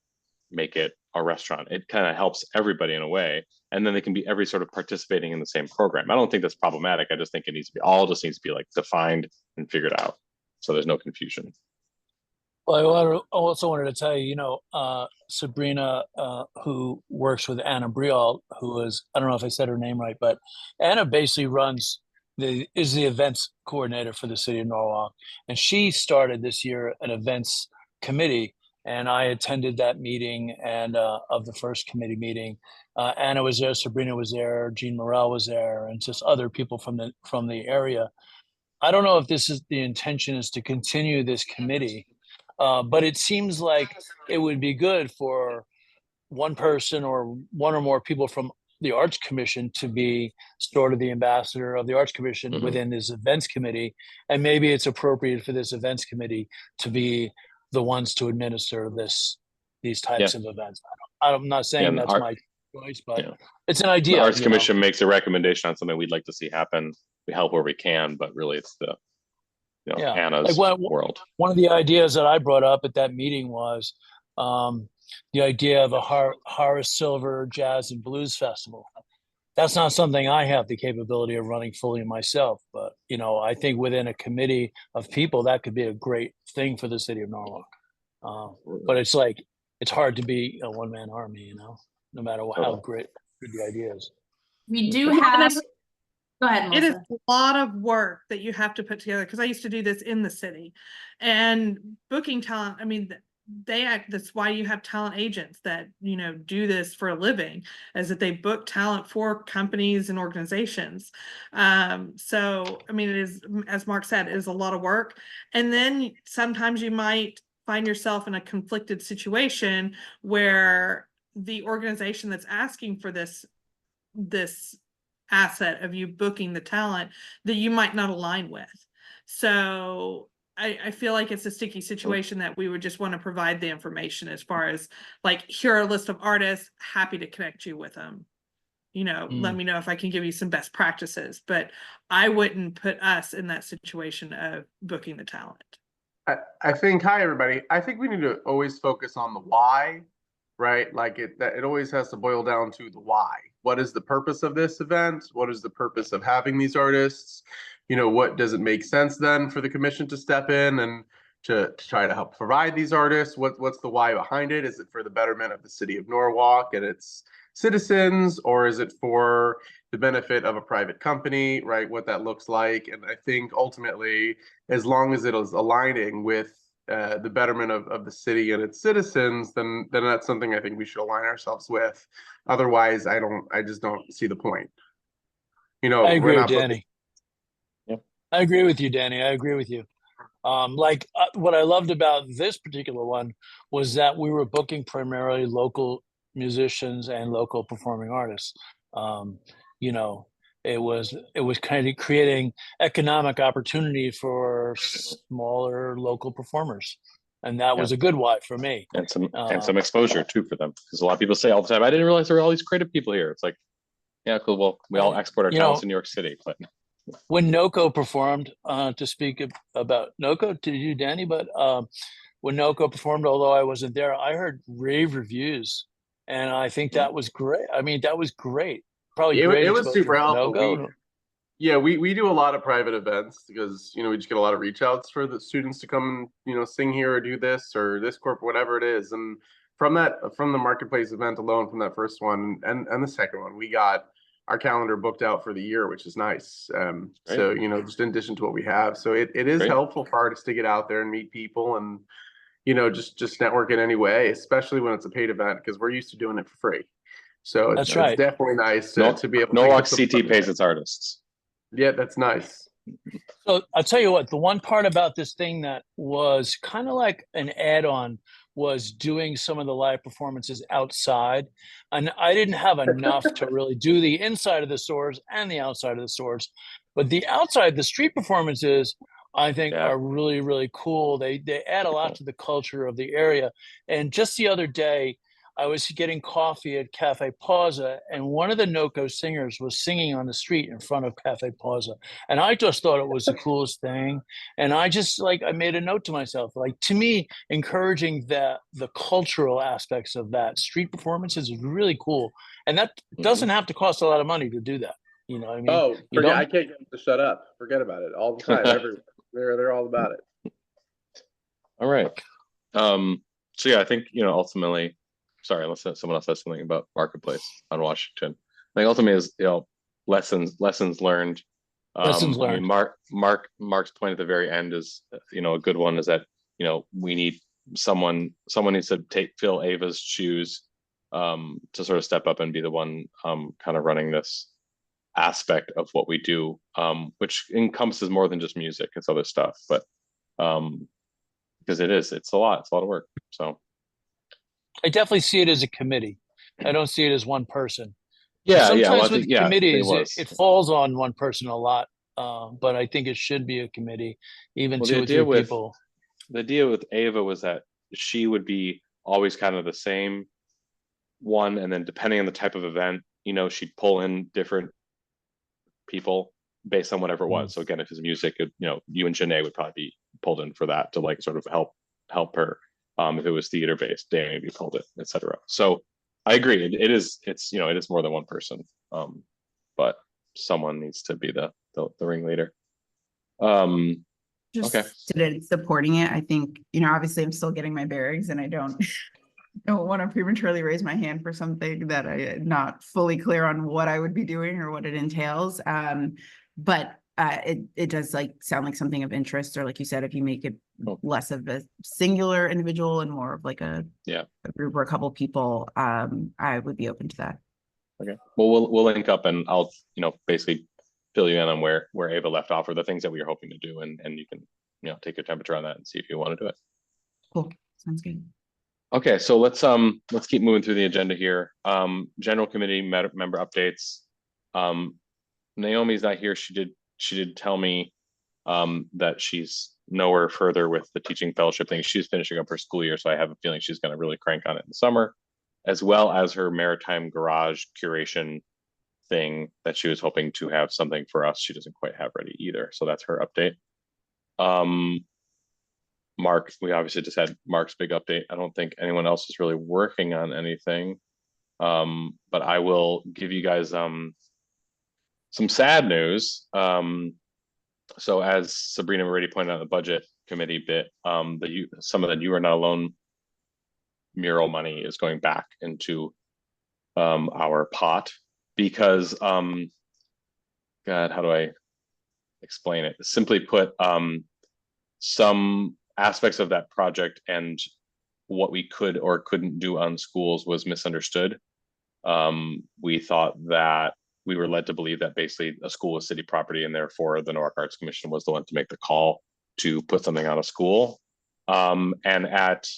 make it a restaurant? It kind of helps everybody in a way, and then they can be every sort of participating in the same program. I don't think that's problematic. I just think it needs to be like defined and figured out, so there's no confusion. Well, I also wanted to tell you, Sabrina, who works with Anna Brial, who is, I don't know if I said her name right, but Anna basically is the events coordinator for the city of Norwalk. And she started this year an events committee, and I attended that meeting and of the first committee meeting. Anna was there, Sabrina was there, Jean Morel was there, and just other people from the area. I don't know if the intention is to continue this committee. But it seems like it would be good for one person or one or more people from the Arts Commission to be sort of the ambassador of the Arts Commission within this events committee. And maybe it's appropriate for this events committee to be the ones to administer these types of events. I'm not saying that's my choice, but it's an idea. The Arts Commission makes a recommendation on something we'd like to see happen. We help where we can, but really it's the Anna's world. One of the ideas that I brought up at that meeting was the idea of a Horace Silver Jazz and Blues Festival. That's not something I have the capability of running fully myself, but I think within a committee of people that could be a great thing for the city of Norwalk. But it's hard to be a one-man army, no matter how good the idea is. We do have. Go ahead, Melissa. It is a lot of work that you have to put together, because I used to do this in the city, and booking talent. I mean, that's why you have talent agents that do this for a living, is that they book talent for companies and organizations. So I mean, it is, as Mark said, it is a lot of work, and then sometimes you might find yourself in a conflicted situation where the organization that's asking for this asset of you booking the talent that you might not align with. So I feel like it's a sticky situation that we would just want to provide the information as far as like, here are a list of artists, happy to connect you with them. Let me know if I can give you some best practices, but I wouldn't put us in that situation of booking the talent. I think, hi everybody. I think we need to always focus on the why, right? Like it always has to boil down to the why. What is the purpose of this event? What is the purpose of having these artists? What does it make sense then for the commission to step in and to try to help provide these artists? What's the why behind it? Is it for the betterment of the city of Norwalk and its citizens, or is it for the benefit of a private company, right? What that looks like. And I think ultimately, as long as it is aligning with the betterment of the city and its citizens, then that's something I think we should align ourselves with. Otherwise, I just don't see the point. I agree with Danny. I agree with you, Danny. I agree with you. What I loved about this particular one was that we were booking primarily local musicians and local performing artists. It was kind of creating economic opportunity for smaller local performers, and that was a good why for me. And some exposure too for them, because a lot of people say all the time, "I didn't realize there were all these creative people here." It's like, yeah, cool. Well, we all export our talents in New York City, but when NOCO performed, to speak about NOCO to you, Danny, but when NOCO performed, although I wasn't there, I heard rave reviews, and I think that was great. I mean, that was great. Probably it was super helpful. We do a lot of private events because we just get a lot of reach outs for the students to come sing here or do this or this corp, whatever it is. And from the marketplace event alone, from that first one and the second one, we got our calendar booked out for the year, which is nice. So just in addition to what we have, so it is helpful for artists to get out there and meet people and just network in any way, especially when it's a paid event, because we're used to doing it for free. So it's definitely nice to be able to. Norwalk CT pays its artists. Yeah, that's nice. So I'll tell you what, the one part about this thing that was kind of like an add-on was doing some of the live performances outside. And I didn't have enough to really do the inside of the stores and the outside of the stores. But the outside, the street performances I think Yeah. are really, really cool. They add a lot to the culture of the area. And just the other day, I was getting coffee at Cafe Pausa, and one of the NOCO singers was singing on the street in front of Cafe Pausa. And I just thought it was the coolest thing. And I just like, I made a note to myself, like, to me, encouraging the cultural aspects of that street performances is really cool. And that doesn't have to cost a lot of money to do that. You know what I mean? Oh, You forget, don't- I can't get them to shut up. Forget about it. All the time. They're all about it. All right. So yeah, I think, ultimately, sorry, unless someone else says something about Marketplace on Washington. I think ultimately is, lessons learned. Lessons I mean, learned. Mark's point at the very end is, a good one is that, we need someone needs to fill Ava's shoes, to sort of step up and be the one, kind of running this aspect of what we do, which encompasses more than just music, it's other stuff, but because it's a lot of work. So I definitely see it as a committee. I don't see it as one person. yeah, Sometimes well, I with think, yeah, committees, it was. it falls on one person a lot. But I think it should be a committee, even Well, 2 or 3 people. The idea with Ava was that she would be always kind of the same one, and then depending on the type of event, she'd pull in different people based on whatever it was. So again, if it's music, you and Janae would probably be pulled in for that to like sort of help her. If it was theater based, Danny would be pulled in, etc. So I agree. It is more than one person. But someone needs to be the ringleader. Just Okay. supporting it. I think, obviously I'm still getting my bearings and I don't want to prematurely raise my hand for something that I'm not fully clear on what I would be doing or what it entails. But it does sound like something of interest, or like you said, if you make it less of a singular individual and more of like a group or a couple people, I would be open to that. Okay. Well, we'll link up and I'll, basically fill you in on where Ava left off, or the things that we were hoping to do, and you can, take your temperature on that and see if you want to do it. Cool. Sounds good. Okay, so let's keep moving through the agenda here. General committee member updates. Naomi's not here. She did tell me that she's nowhere further with the teaching fellowship thing. She's finishing up her school year, so I have a feeling she's going to really crank on it in the summer, as well as her maritime garage curation thing that she was hoping to have something for us. She doesn't quite have ready either, so that's her update. Mark, we obviously just had Mark's big update. I don't think anyone else is really working on anything, but I will give you guys some sad news. So as Sabrina already pointed out, the budget committee bit, some of the You Are Not Alone mural money is going back into our pot because God, how do I explain it? Simply put, some aspects of that project and what we could or couldn't do on schools was misunderstood. We thought that we were led to believe that basically a school was city property, and therefore the Newark Arts Commission was the one to make the call to put something on a school. And at,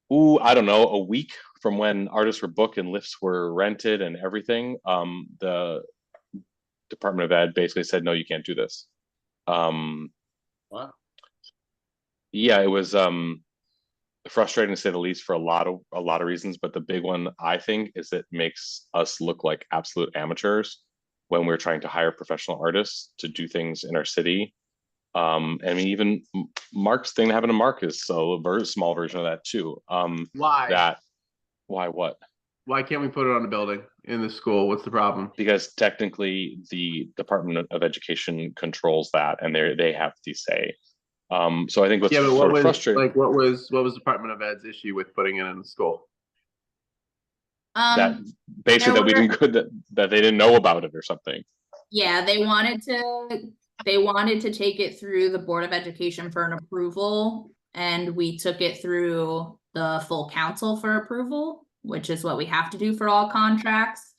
I don't know, a week from when artists were booked and lifts were rented and everything, the Department of Ed basically said, no, you can't do this. Wow. Yeah, it was frustrating to say the least for a lot of reasons, but the big one I think is it makes us look like absolute amateurs when we're trying to hire professional artists to do things in our city. I mean, even Mark's thing having a mark is a very small version of that too. Why? Why what? Why can't we put it on a building in the school? What's the problem? Because technically the Department of Education controls that, and they have the say. So I think what's sort of frustrating, like what was Department of Ed's issue with putting it in the school? That basically that they didn't know about it or something. Yeah, they wanted to take it through the Board of Education for an approval, and we took it through the full council for approval, which is what we have to do for all contracts.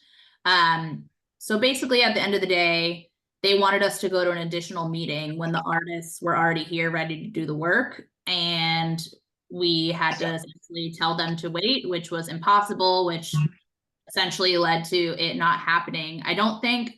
So basically at the end of the day, they wanted us to go to an additional meeting when the artists were already here ready to do the work, and we had to essentially tell them to wait, which was impossible, which essentially led to it not happening. I don't think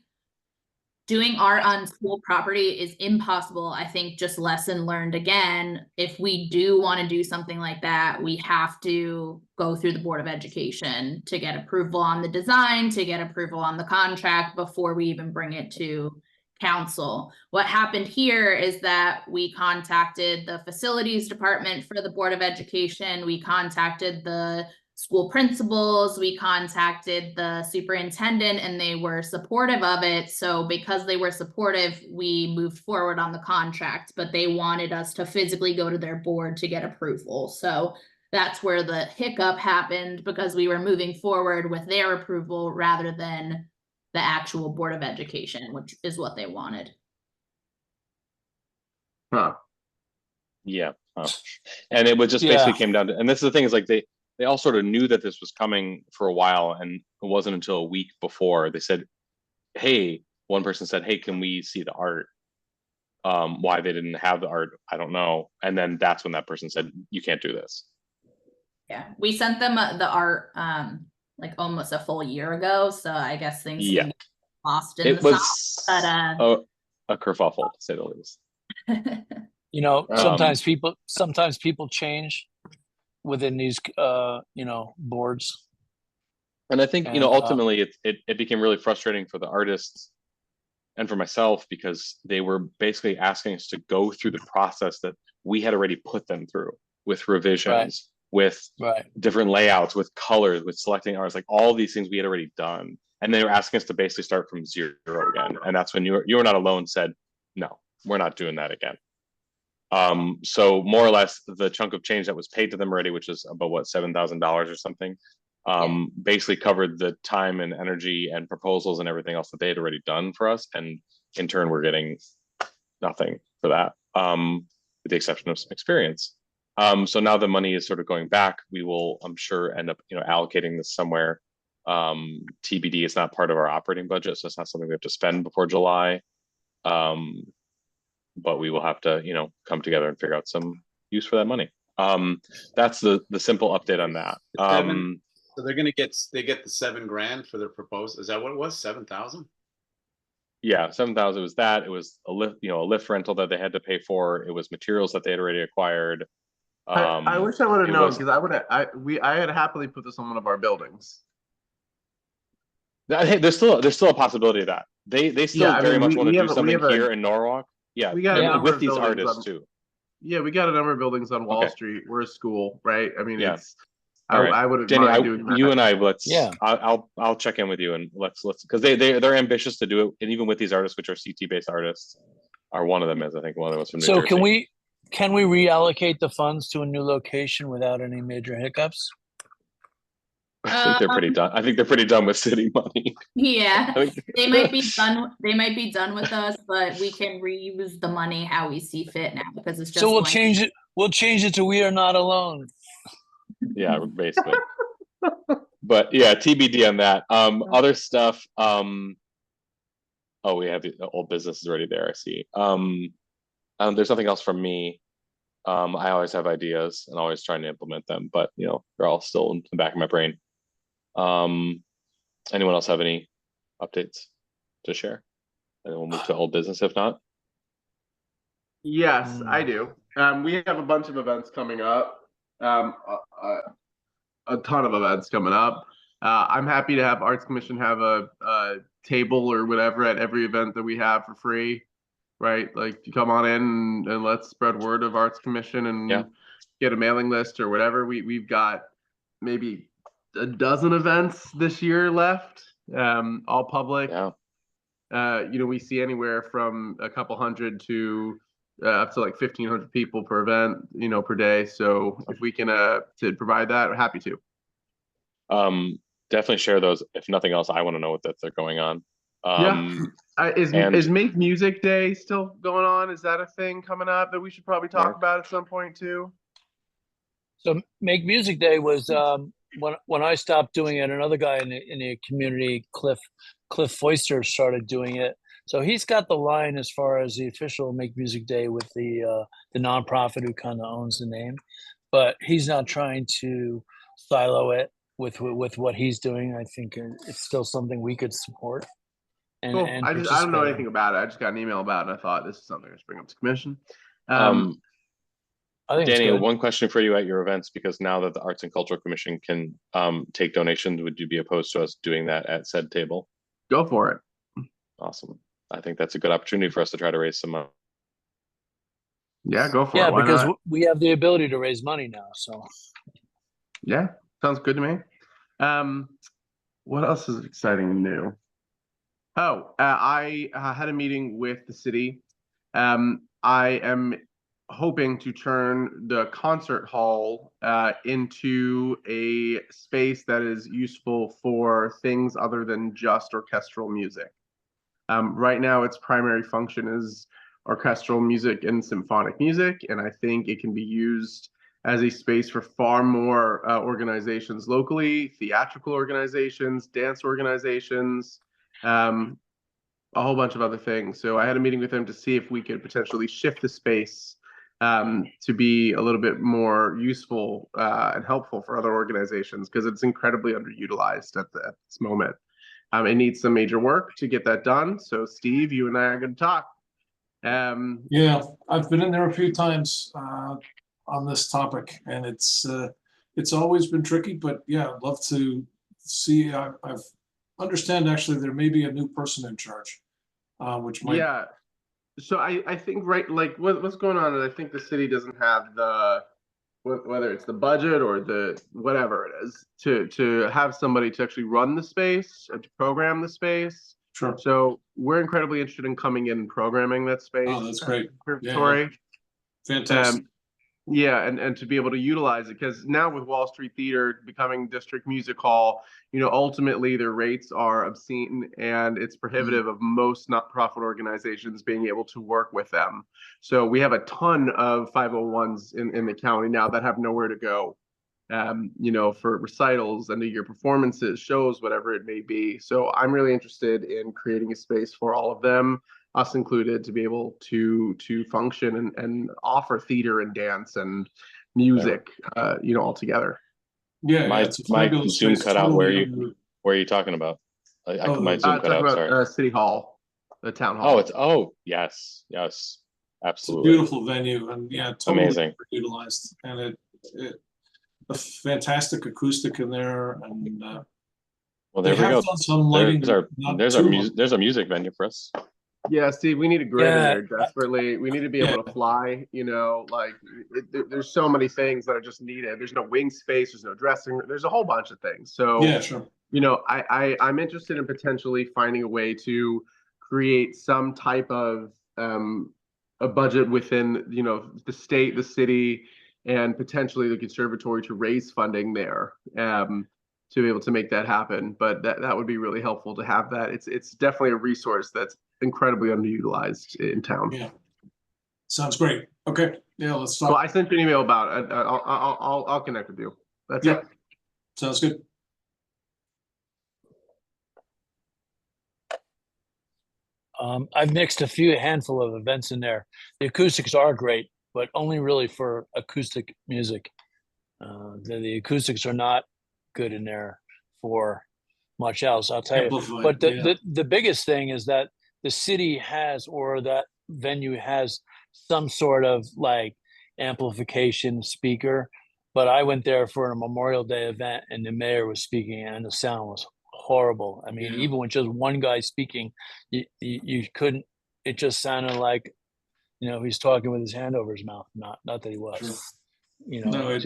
doing art on school property is impossible. I think just lesson learned again. If we do want to do something like that, we have to go through the Board of Education to get approval on the design, to get approval on the contract before we even bring it to council. What happened here is that we contacted the facilities department for the Board of Education. We contacted the school principals, we contacted the superintendent, and they were supportive of it. So because they were supportive, we moved forward on the contract, but they wanted us to physically go to their board to get approval. So that's where the hiccup happened, because we were moving forward with their approval rather than the actual Board of Education, which is what they wanted. Huh. Yeah. And it was just Yeah. basically came down to, and this is the thing, is like they all sort of knew that this was coming for a while, and it wasn't until a week before they said, hey, one person said, hey, can we see the art? Why they didn't have the art, I don't know. And then that's when that person said, you can't do this. Yeah, we sent them the art like almost a full year ago, so I guess things Yeah. can get lost in It the was sauce, but a kerfuffle, to say the least. You know, Um, sometimes people change within these, boards. And I think, And, ultimately it became really frustrating for the artists and for myself, because they were basically asking us to go through the process that we had already put them through, with revisions, with Right. different layouts, with colors, with selecting artists, like all these things we had already done. And they were asking us to basically start from zero again. And that's when you were not alone said, no, we're not doing that again. So more or less the chunk of change that was paid to them already, which is about what, $7,000 or something, basically covered the time and energy and proposals and everything else that they had already done for us. And in turn, we're getting nothing for that, with the exception of some experience. So now the money is sort of going back. We will, I'm sure, end up, allocating this somewhere. TBD is not part of our operating budget, so it's not something we have to spend before July. But we will have to, come together and figure out some use for that money. That's the simple update on that. So they get the $7,000 for their proposal. Is that what it was? 7,000? Yeah, 7,000 was that. It was a lift rental that they had to pay for. It was materials that they had already acquired. I wish I would have it known, was- because I had happily put this on one of our buildings. Hey, there's still a possibility of that. They still Yeah, I very mean, much we- want to we do have a- we something have a- here in Norwalk. Yeah, we got a number with of these buildings artists on- too. Yeah, we got a number of buildings on Wall Okay. Street. We're a school, right? I mean, Yeah. it's All right. I would have Jenny, mind doing that. you and I, let's. Yeah. I'll check in with you, and let's because they're ambitious to do it, and even with these artists, which are CT based artists, are one of them is I think one of us from New So Jersey. can we reallocate the funds to a new location without any major hiccups? I think they're pretty done. I think they're pretty done with city money. Yeah, I think- they might be done. They might be done with us, but we can reuse the money how we see fit now, because it's just. So we'll going- change it. We'll change it to "We Are Not Alone." Yeah, basically. But yeah, TBD on that. Other stuff. Oh, we have the old business is already there. I see. There's nothing else from me. I always have ideas and always trying to implement them, but they're all still in the back of my brain. Anyone else have any updates to share? And then we'll move to old business if not. Yes, I do. We have a bunch of events coming up. A ton of events coming up. I'm happy to have Arts Commission have a table or whatever at every event that we have for free, right? Like, you come on in and let's spread word of Arts Commission and Yeah. get a mailing list or whatever. We've got maybe a dozen events this year left, all public. Yeah. We see anywhere from a couple hundred to up to like 1,500 people per event, per day. So if we can to provide that, we're happy to. Definitely share those. If nothing else, I want to know what they're going on. Is Make Music Day still going on? Is that a thing coming up that we should probably talk about at some point too? So Make Music Day was when I stopped doing it. Another guy in the community, Cliff Foister, started doing it. So he's got the line as far as the official Make Music Day with the nonprofit who kind of owns the name, but he's not trying to silo it with what he's doing. I think it's still something we could support. Cool. and I don't know participate anything in. about it. I just got an email about it and I thought this is something I should bring up to commission. I think it's Danny, good. one question for you at your events, because now that the Arts and Cultural Commission can take donations, would you be opposed to us doing that at said table? Go for it. Awesome. I think that's a good opportunity for us to try to raise some money. Yeah, go for Yeah, it. Why because not? we have the ability to raise money now. So Yeah, sounds good to me. What else is exciting and new? Oh, I had a meeting with the city. I am hoping to turn the concert hall into a space that is useful for things other than just orchestral music. Right now, its primary function is orchestral music and symphonic music, and I think it can be used as a space for far more organizations locally, theatrical organizations, dance organizations, a whole bunch of other things. So I had a meeting with them to see if we could potentially shift the space to be a little bit more useful and helpful for other organizations, because it's incredibly underutilized at this moment. It needs some major work to get that done. So Steve, you and I are going to talk. Yeah, I've been in there a few times on this topic, and it's always been tricky. But yeah, I'd love to see. I've understand actually there may be a new person in charge, which might. Yeah. So I think like what's going on is I think the city doesn't have the whether it's the budget or the whatever it is to have somebody to actually run the space and to program the space. Sure. So we're incredibly interested in coming in and programming that space. Oh, that's great. Conservatory. Fantastic. Yeah, and to be able to utilize it, because now with Wall Street Theater becoming District Music Hall, ultimately their rates are obscene and it's prohibitive of most not-profit organizations being able to work with them. So we have a ton of 501s in the county now that have nowhere to go, for recitals, end of year performances, shows, whatever it may be. So I'm really interested in creating a space for all of them, us included, to be able to function and offer theater and dance and music, all together. Yeah, My it's a fabulous Zoom space, cut out. totally Where are you talking about? My Zoom cut Talk out. about Sorry. City Hall, the town hall. Yes, It's a absolutely. beautiful venue, and yeah, totally Amazing. utilized, and it a fantastic acoustic in there, and Well, they there we have go. done some lighting. There's our music venue for us. Yeah, Steve, we need a grid in Yeah. there desperately. We need to be able to fly, there's so many things that are just needed. There's no wing space, there's no dressing room, there's a whole bunch of things. So, Yeah, sure. I'm interested in potentially finding a way to create some type of a budget within, the state, the city, and potentially the conservatory to raise funding there. To be able to make that happen, but that would be really helpful to have that. It's definitely a resource that's incredibly underutilized in town. Yeah, sounds great. Okay, yeah, let's Well, talk. I sent you an email about it. I'll connect with you. That's Yeah, it. sounds good. I've mixed a handful of events in there. The acoustics are great, but only really for acoustic music. The acoustics are not good in there for much else, I'll tell you. Amplified, But yeah. the biggest thing is that the city has, or that venue has, some sort of like amplification speaker. But I went there for a Memorial Day event and the mayor was speaking and the sound was horrible. I mean, Yeah. even with just one guy speaking, you couldn't, it just sounded like, he's talking with his hand over his mouth. Not that he was. Sure. No,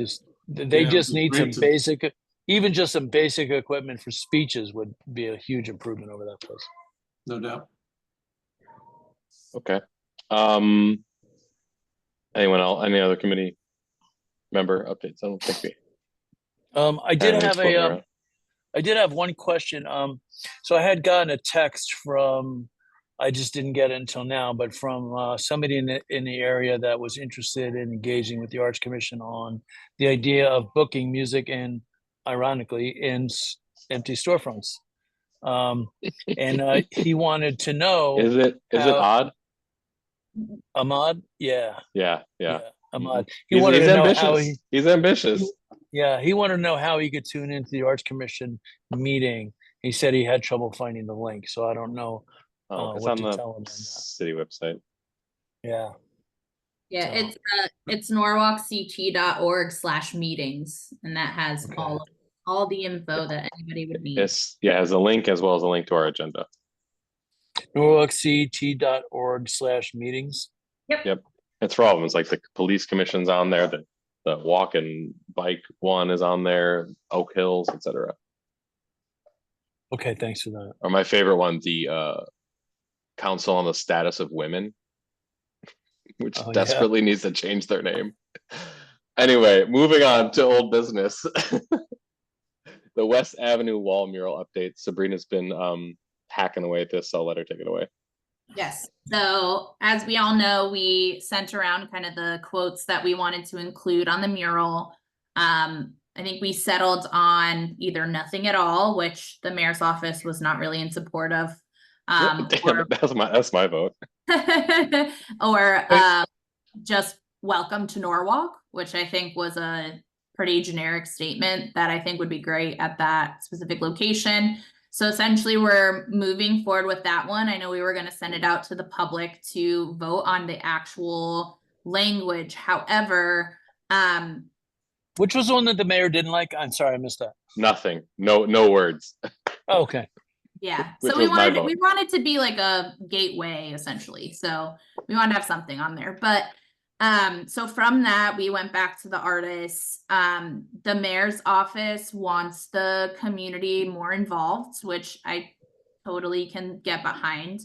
They yeah, just it was need some great even just some basic equipment for speeches would be a huge improvement over that place. No doubt. Okay. Anyone else? Any other committee member updates? I don't think we. I did have one question. So I had gotten a text from, I just didn't get it until now, but from somebody in the area that was interested in engaging with the Arts Commission on the idea of booking music in, ironically, in empty storefronts. And he wanted to know. Is it odd? Ahmad? Yeah. Ahmad. He wanted He's to know ambitious. how He's ambitious. Yeah, he wanted to know how he could tune into the Arts Commission meeting. He said he had trouble finding the link, so I don't know It's what on to the tell them on that. city website. Yeah. Yeah, So- it's norwalkct.org/meetings, and that has Okay. all the info that anybody would need. Yes, yeah, it has a link as well as a link to our agenda. norwalkct.org/meetings. It's for all of them. It's like the police commission's on there, the walk and bike one is on there, Oak Hills, etc. Okay, thanks for that. Or my favorite one, the Council on the Status of Women, which Oh, yeah. desperately needs to change their name. Anyway, moving on to old business. The West Avenue wall mural update. Sabrina's been hacking away at this, so I'll let her take it away. Yes. So as we all know, we sent around kind of the quotes that we wanted to include on the mural. I think we settled on either nothing at all, which the mayor's office was not really in support of. Damn it, that's my vote. Or just welcome to Norwalk, which I think was a pretty generic statement that I think would be great at that specific location. So essentially we're moving forward with that one. I know we were going to send it out to the public to vote on the actual language. However, Which was the one that the mayor didn't like? I'm sorry, I missed that. Nothing. No words. Oh, okay. yeah, Which so we was my wanted vote. we wanted to be like a gateway essentially. So we wanted to have something on there. But so from that we went back to the artists. The mayor's office wants the community more involved, which I totally can get behind.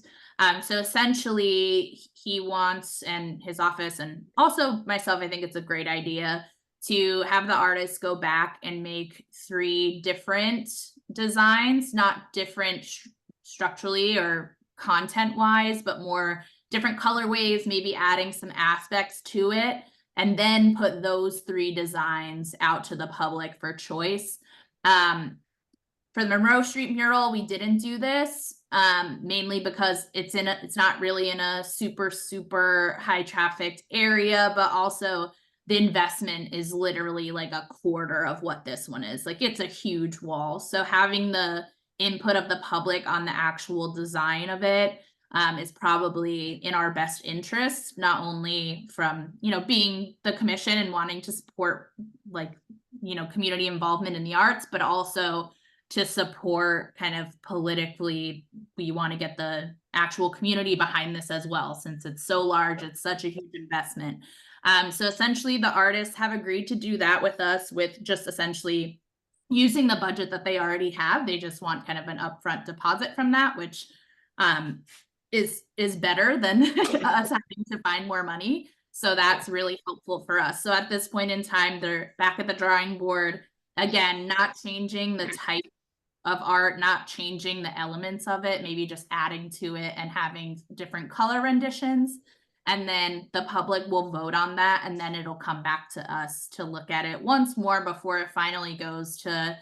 So essentially he wants, and his office and also myself, I think it's a great idea to have the artists go back and make 3 different designs, not different structurally or content wise, but more different colorways, maybe adding some aspects to it, and then put those 3 designs out to the public for choice. For the Monroe Street mural, we didn't do this, mainly because it's not really in a super high trafficked area, but also the investment is literally like a quarter of what this one is. Like it's a huge wall. So having the input of the public on the actual design of it is probably in our best interest, not only from, being the commission and wanting to support like, community involvement in the arts, but also to support kind of politically, we want to get the actual community behind this as well, since it's so large, it's such a huge investment. So essentially the artists have agreed to do that with us, with just essentially using the budget that they already have. They just want kind of an upfront deposit from that, which is better than us having to find more money. So that's really helpful for us. So at this point in time, they're back at the drawing board. Again, not changing the type of art, not changing the elements of it, maybe just adding to it and having different color renditions. And then the public will vote on that, and then it'll come back to us to look at it once more before it finally goes to,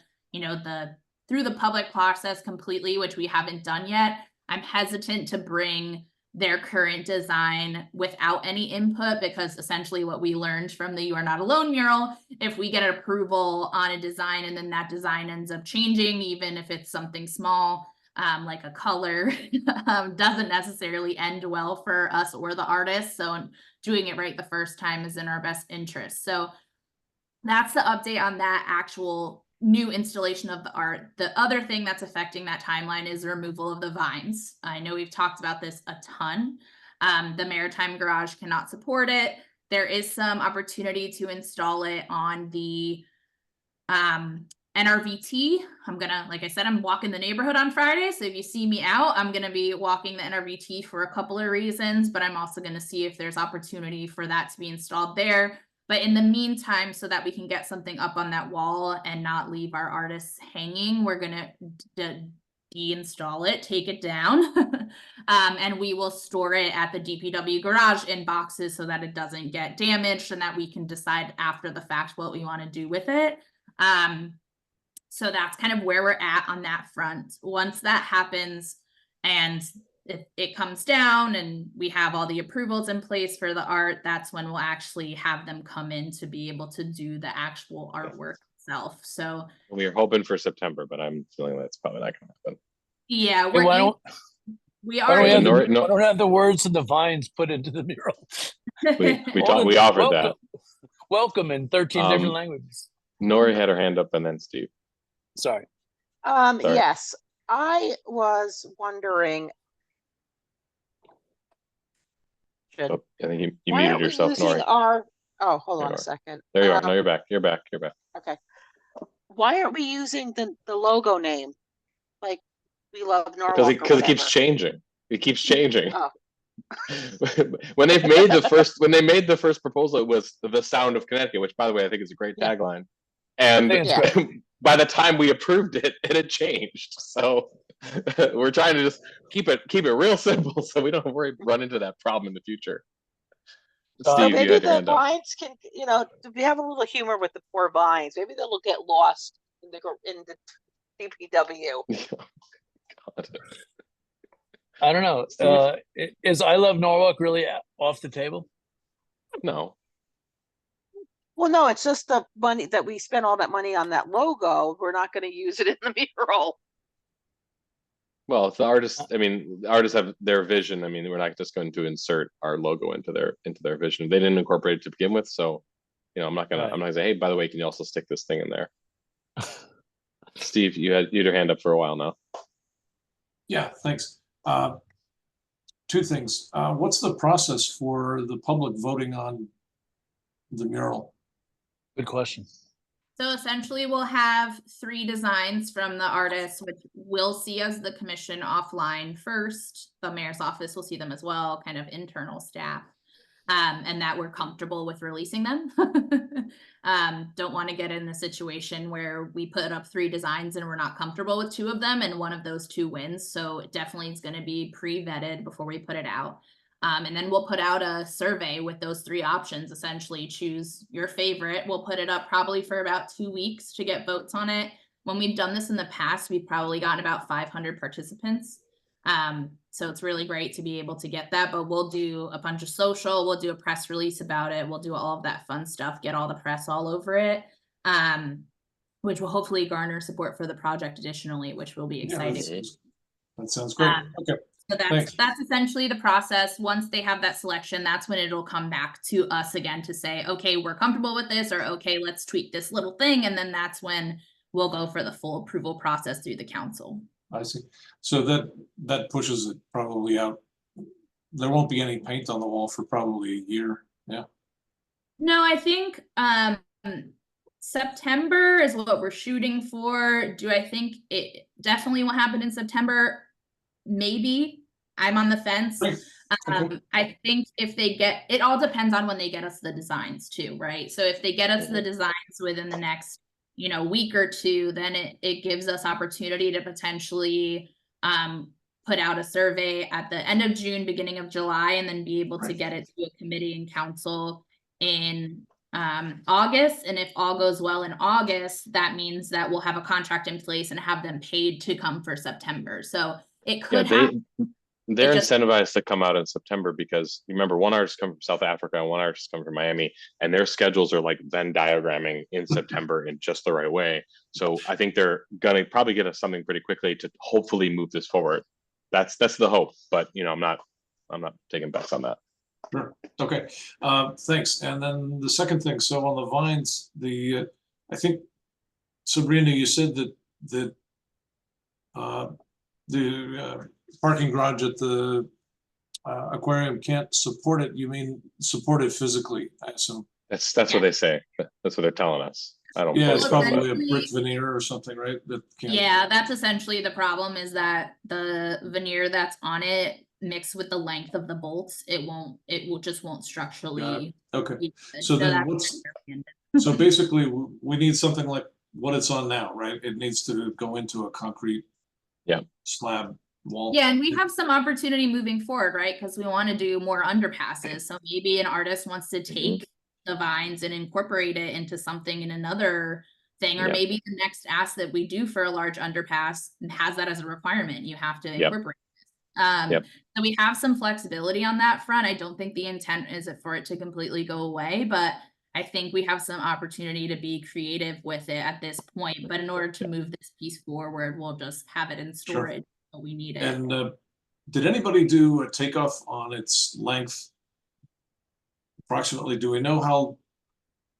through the public process completely, which we haven't done yet. I'm hesitant to bring their current design without any input, because essentially what we learned from the You Are Not Alone mural, if we get approval on a design and then that design ends up changing, even if it's something small, like a color, doesn't necessarily end well for us or the artist. So doing it right the first time is in our best interest. So that's the update on that actual new installation of the art. The other thing that's affecting that timeline is the removal of the vines. I know we've talked about this a ton. The Maritime Garage cannot support it. There is some opportunity to install it on the NRVT. Like I said, I'm walking the neighborhood on Friday. So if you see me out, I'm gonna be walking the NRVT for a couple of reasons, but I'm also gonna see if there's opportunity for that to be installed there. But in the meantime, so that we can get something up on that wall and not leave our artists hanging, we're gonna deinstall it, take it down, and we will store it at the DPW garage in boxes so that it doesn't get damaged and that we can decide after the fact what we want to do with it. So that's kind of where we're at on that front. Once that happens and it comes down and we have all the approvals in place for the art, that's when we'll actually have them come in to be able to do the actual artwork itself. So We are hoping for September, but I'm feeling that's probably not gonna happen. yeah, Hey, We Why don't we already. have the, Nor- no- why don't we have the words of the vines put into the mural? We offered that. Welcome in 13 Um, different languages. Nori had her hand up and then Steve. Sorry. Sorry. Yes, I was wondering. Oh, I think you Why muted aren't we yourself, using Nori. oh, hold There on you a are. second. There you are. No, you're back. You're back. You're back. Okay. Why aren't we using the logo name? Like, we love Norwalk or Because it keeps whatever. changing. It keeps changing. Oh. When they made the first proposal, it was the sound of Connecticut, which, by the way, I think is a great Yeah. tagline. And I think it's great. by the time we approved it, it had changed. So we're trying to just keep it real simple, so we don't run into that problem in the future. So Steve, you Maybe had your the hand up. vines can, we have a little humor with the poor vines. Maybe they'll get lost in the DPW. God. I don't know. Steve? Is I Love Norwalk really off the table? No. Well, no, it's just the money that we spent all that money on that logo. We're not going to use it in the mural. Well, it's the artists. I mean, the artists have their vision. I mean, we're not just going to insert our logo into their vision. They didn't incorporate it to begin with, so I'm not Right. gonna say, hey, by the way, can you also stick this thing in there? Steve, you had your hand up for a while now. Yeah, thanks. Two things. What's the process for the public voting on the mural? Good question. So essentially, we'll have 3 designs from the artist, which we'll see as the commission offline first. The mayor's office will see them as well, kind of internal staff, and that we're comfortable with releasing them. Don't want to get in the situation where we put up 3 designs and we're not comfortable with 2 of them, and one of those 2 wins. So it definitely is going to be pre-vetted before we put it out. And then we'll put out a survey with those 3 options, essentially choose your favorite. We'll put it up probably for about 2 weeks to get votes on it. When we've done this in the past, we've probably gotten about 500 participants. So it's really great to be able to get that, but we'll do a bunch of social, we'll do a press release about it. We'll do all of that fun stuff, get all the press all over it, which will hopefully garner support for the project additionally, which will be exciting. That sounds great. Okay. So Thanks. that's essentially the process. Once they have that selection, that's when it'll come back to us again to say, okay, we're comfortable with this, or okay, let's tweak this little thing. And then that's when we'll go for the full approval process through the council. I see. So that pushes it probably out. There won't be any paint on the wall for probably a year. Yeah. No, I think September is what we're shooting for. Do I think it definitely will happen in September? Maybe. I'm on the fence. Great. Okay. I think if they get, it all depends on when they get us the designs too, right? So if they get us the designs within the next, week or 2, then it gives us opportunity to potentially put out a survey at the end of June, beginning of July, and then be able to get it to a committee and council in August. And if all goes well in August, that means that we'll have a contract in place and have them paid to come for September. So it could happen. They're incentivized to come out in September because remember, one artist come from South Africa and one artist come from Miami, and their schedules are like Venn diagramming in September in just the right way. So I think they're gonna probably get us something pretty quickly to hopefully move this forward. That's the hope, but I'm not taking bets on that. Sure. Okay. Thanks. And then the second thing, so on the vines, I think Sabrina, you said that the parking garage at the aquarium can't support it. You mean support it physically, I assume? That's what they say. That's what they're telling us. I don't. Yeah, it's believe it, probably but- a brick veneer or something, right? That can't. Yeah, that's essentially the problem, is that the veneer that's on it mixed with the length of the bolts, it just won't structurally. Okay. be good. So then that's what's- where we ended. So basically, we need something like what it's on now, right? It needs to go into a concrete slab wall. Yeah, and we have some opportunity moving forward, right? Because we want to do more underpasses. So maybe an artist wants to take the vines and incorporate it into something in another thing, or maybe the next ask that we do for a large underpass has that as a requirement. You have to incorporate this. So we have some flexibility on that front. I don't think the intent is for it to completely go away, but I think we have some opportunity to be creative with it at this point. But in order to move this piece forward, we'll just have it in storage. We need it. And Did anybody do a takeoff on its length? Approximately, do we know how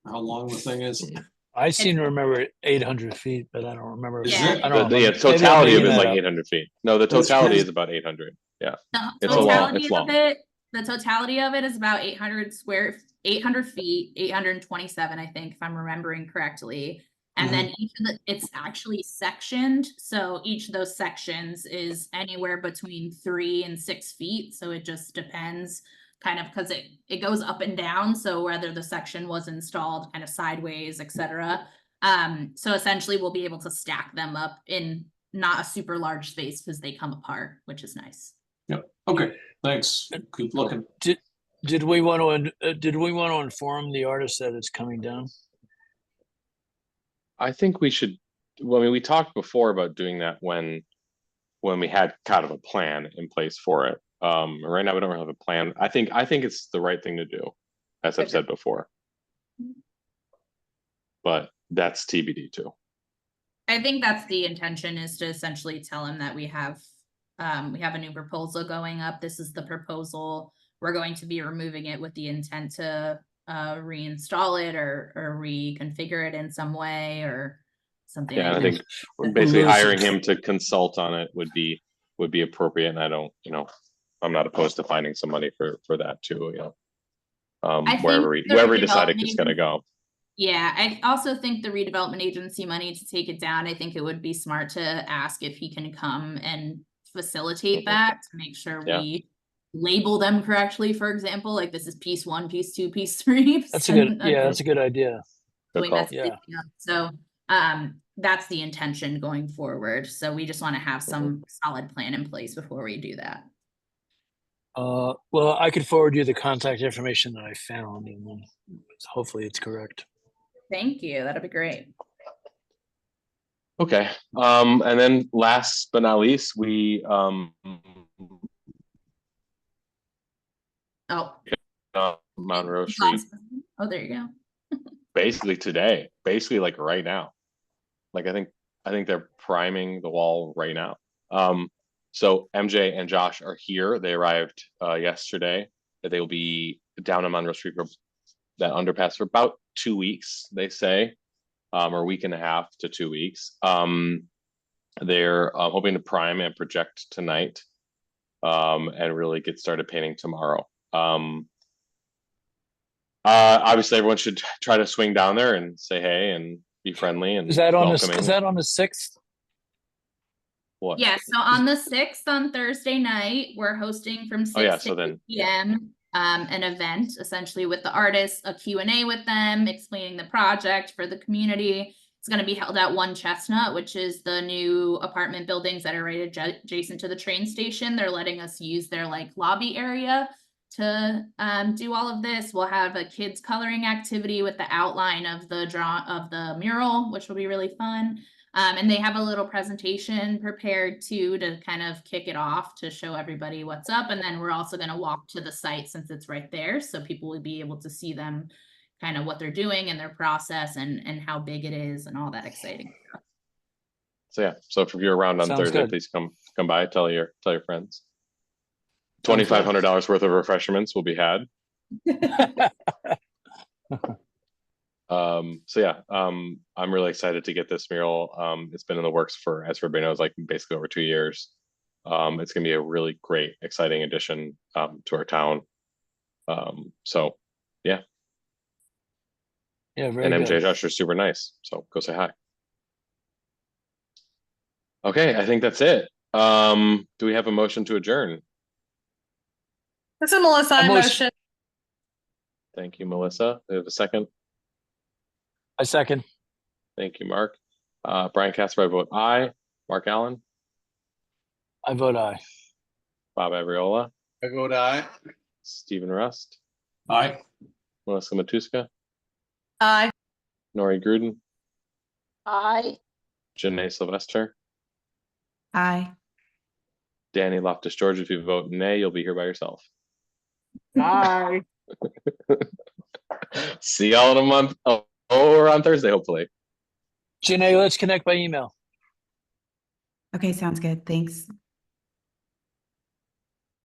long the thing is? I seem to remember 800 feet, but I don't remember. Is Yeah. it? I don't The remember. totality of it is Maybe I'm like making that up. 800 feet. No, the That's totality crazy. is about 800. Yeah. The It's a long, totality it's of long. it, the totality of it is about 800 feet, 827, I think, if I'm remembering correctly. And then it's actually sectioned. So each of those sections is anywhere between 3 and 6 feet. So it just depends kind of because it goes up and down. So whether the section was installed kind of sideways, etc. So essentially we'll be able to stack them up in not a super large space because they come apart, which is nice. Yep, okay, thanks, keep looking. Did we want to inform the artist that it's coming down? I think we should, well, I mean, we talked before about doing that when we had kind of a plan in place for it. Right now we don't really have a plan. I think it's the right thing to do, as I've said before. But that's TBD too. I think that's the intention, is to essentially tell him that we have a new proposal going up. This is the proposal. We're going to be removing it with the intent to reinstall it or reconfigure it in some way or something. Yeah, like I that. think basically Melissa- hiring him to consult on it would be appropriate, and I don't, I'm not opposed to finding some money for that too, I wherever think the we decide it's redevelopment gonna go. Yeah, I also think the redevelopment agency money to take it down, I think it would be smart to ask if he can come and facilitate that to make sure Yeah. we label them correctly, for example, like this is piece 1, piece 2, piece 3. That's a good, that's a good idea. Good doing call. that splitting up. So that's the intention going forward. So we just want to have some solid plan in place before we do that. Well, I could forward you the contact information that I found, and then hopefully it's correct. Thank you. That'd be great. Okay, and then last but not least, we Monroe Street Oh, there you go. basically today, basically like right now. Like I think they're priming the wall right now. So MJ and Josh are here. They arrived yesterday. They will be down on Monroe Street for that underpass for about 2 weeks, they say, or a week and a half to 2 weeks. They're hoping to prime and project tonight, and really get started painting tomorrow. Obviously, everyone should try to swing down there and say hey and be friendly and Is that on welcoming. is that on the 6th? What? Yeah, so on the 6th, on Thursday night, we're hosting from 6 Oh, yeah, to so 8 then, p.m. An event essentially with the artists, a Q&A with them, explaining the project for the community. It's going to be held at One Chestnut, which is the new apartment buildings that are right adjacent to the train station. They're letting us use their like lobby area to do all of this. We'll have a kids coloring activity with the outline of the mural, which will be really fun. And they have a little presentation prepared too to kind of kick it off to show everybody what's up. And then we're also going to walk to the site since it's right there. So people will be able to see them kind of what they're doing and their process and how big it is and all that exciting stuff. so yeah. So if you're around on Sounds Thursday, good. please come by. Tell your friends. $2,500 worth of refreshments will be had. So yeah, I'm really excited to get this mural. It's been in the works for, as everybody knows, like basically over 2 years. It's gonna be a really great, exciting addition to our town. So yeah. Yeah, very And MJ good. Josh are super nice. So go say hi. Okay, I think that's it. Do we have a motion to adjourn? This is Melissa, I motion. Thank you, Melissa. Do we have a second? I second. Thank you, Mark. Brian Casper, I vote aye. Mark Allen, I vote aye. Bob Abriola, I go die. Stephen Rust, Aye. Melissa Matuska, Aye. Nori Gruden, I Janae Sylvester, Aye. Danny Loftus George. If you vote nay, you'll be here by yourself. Bye. See y'all in a month. Or on Thursday, hopefully. Janae, let's connect by email. Okay, sounds good. Thanks.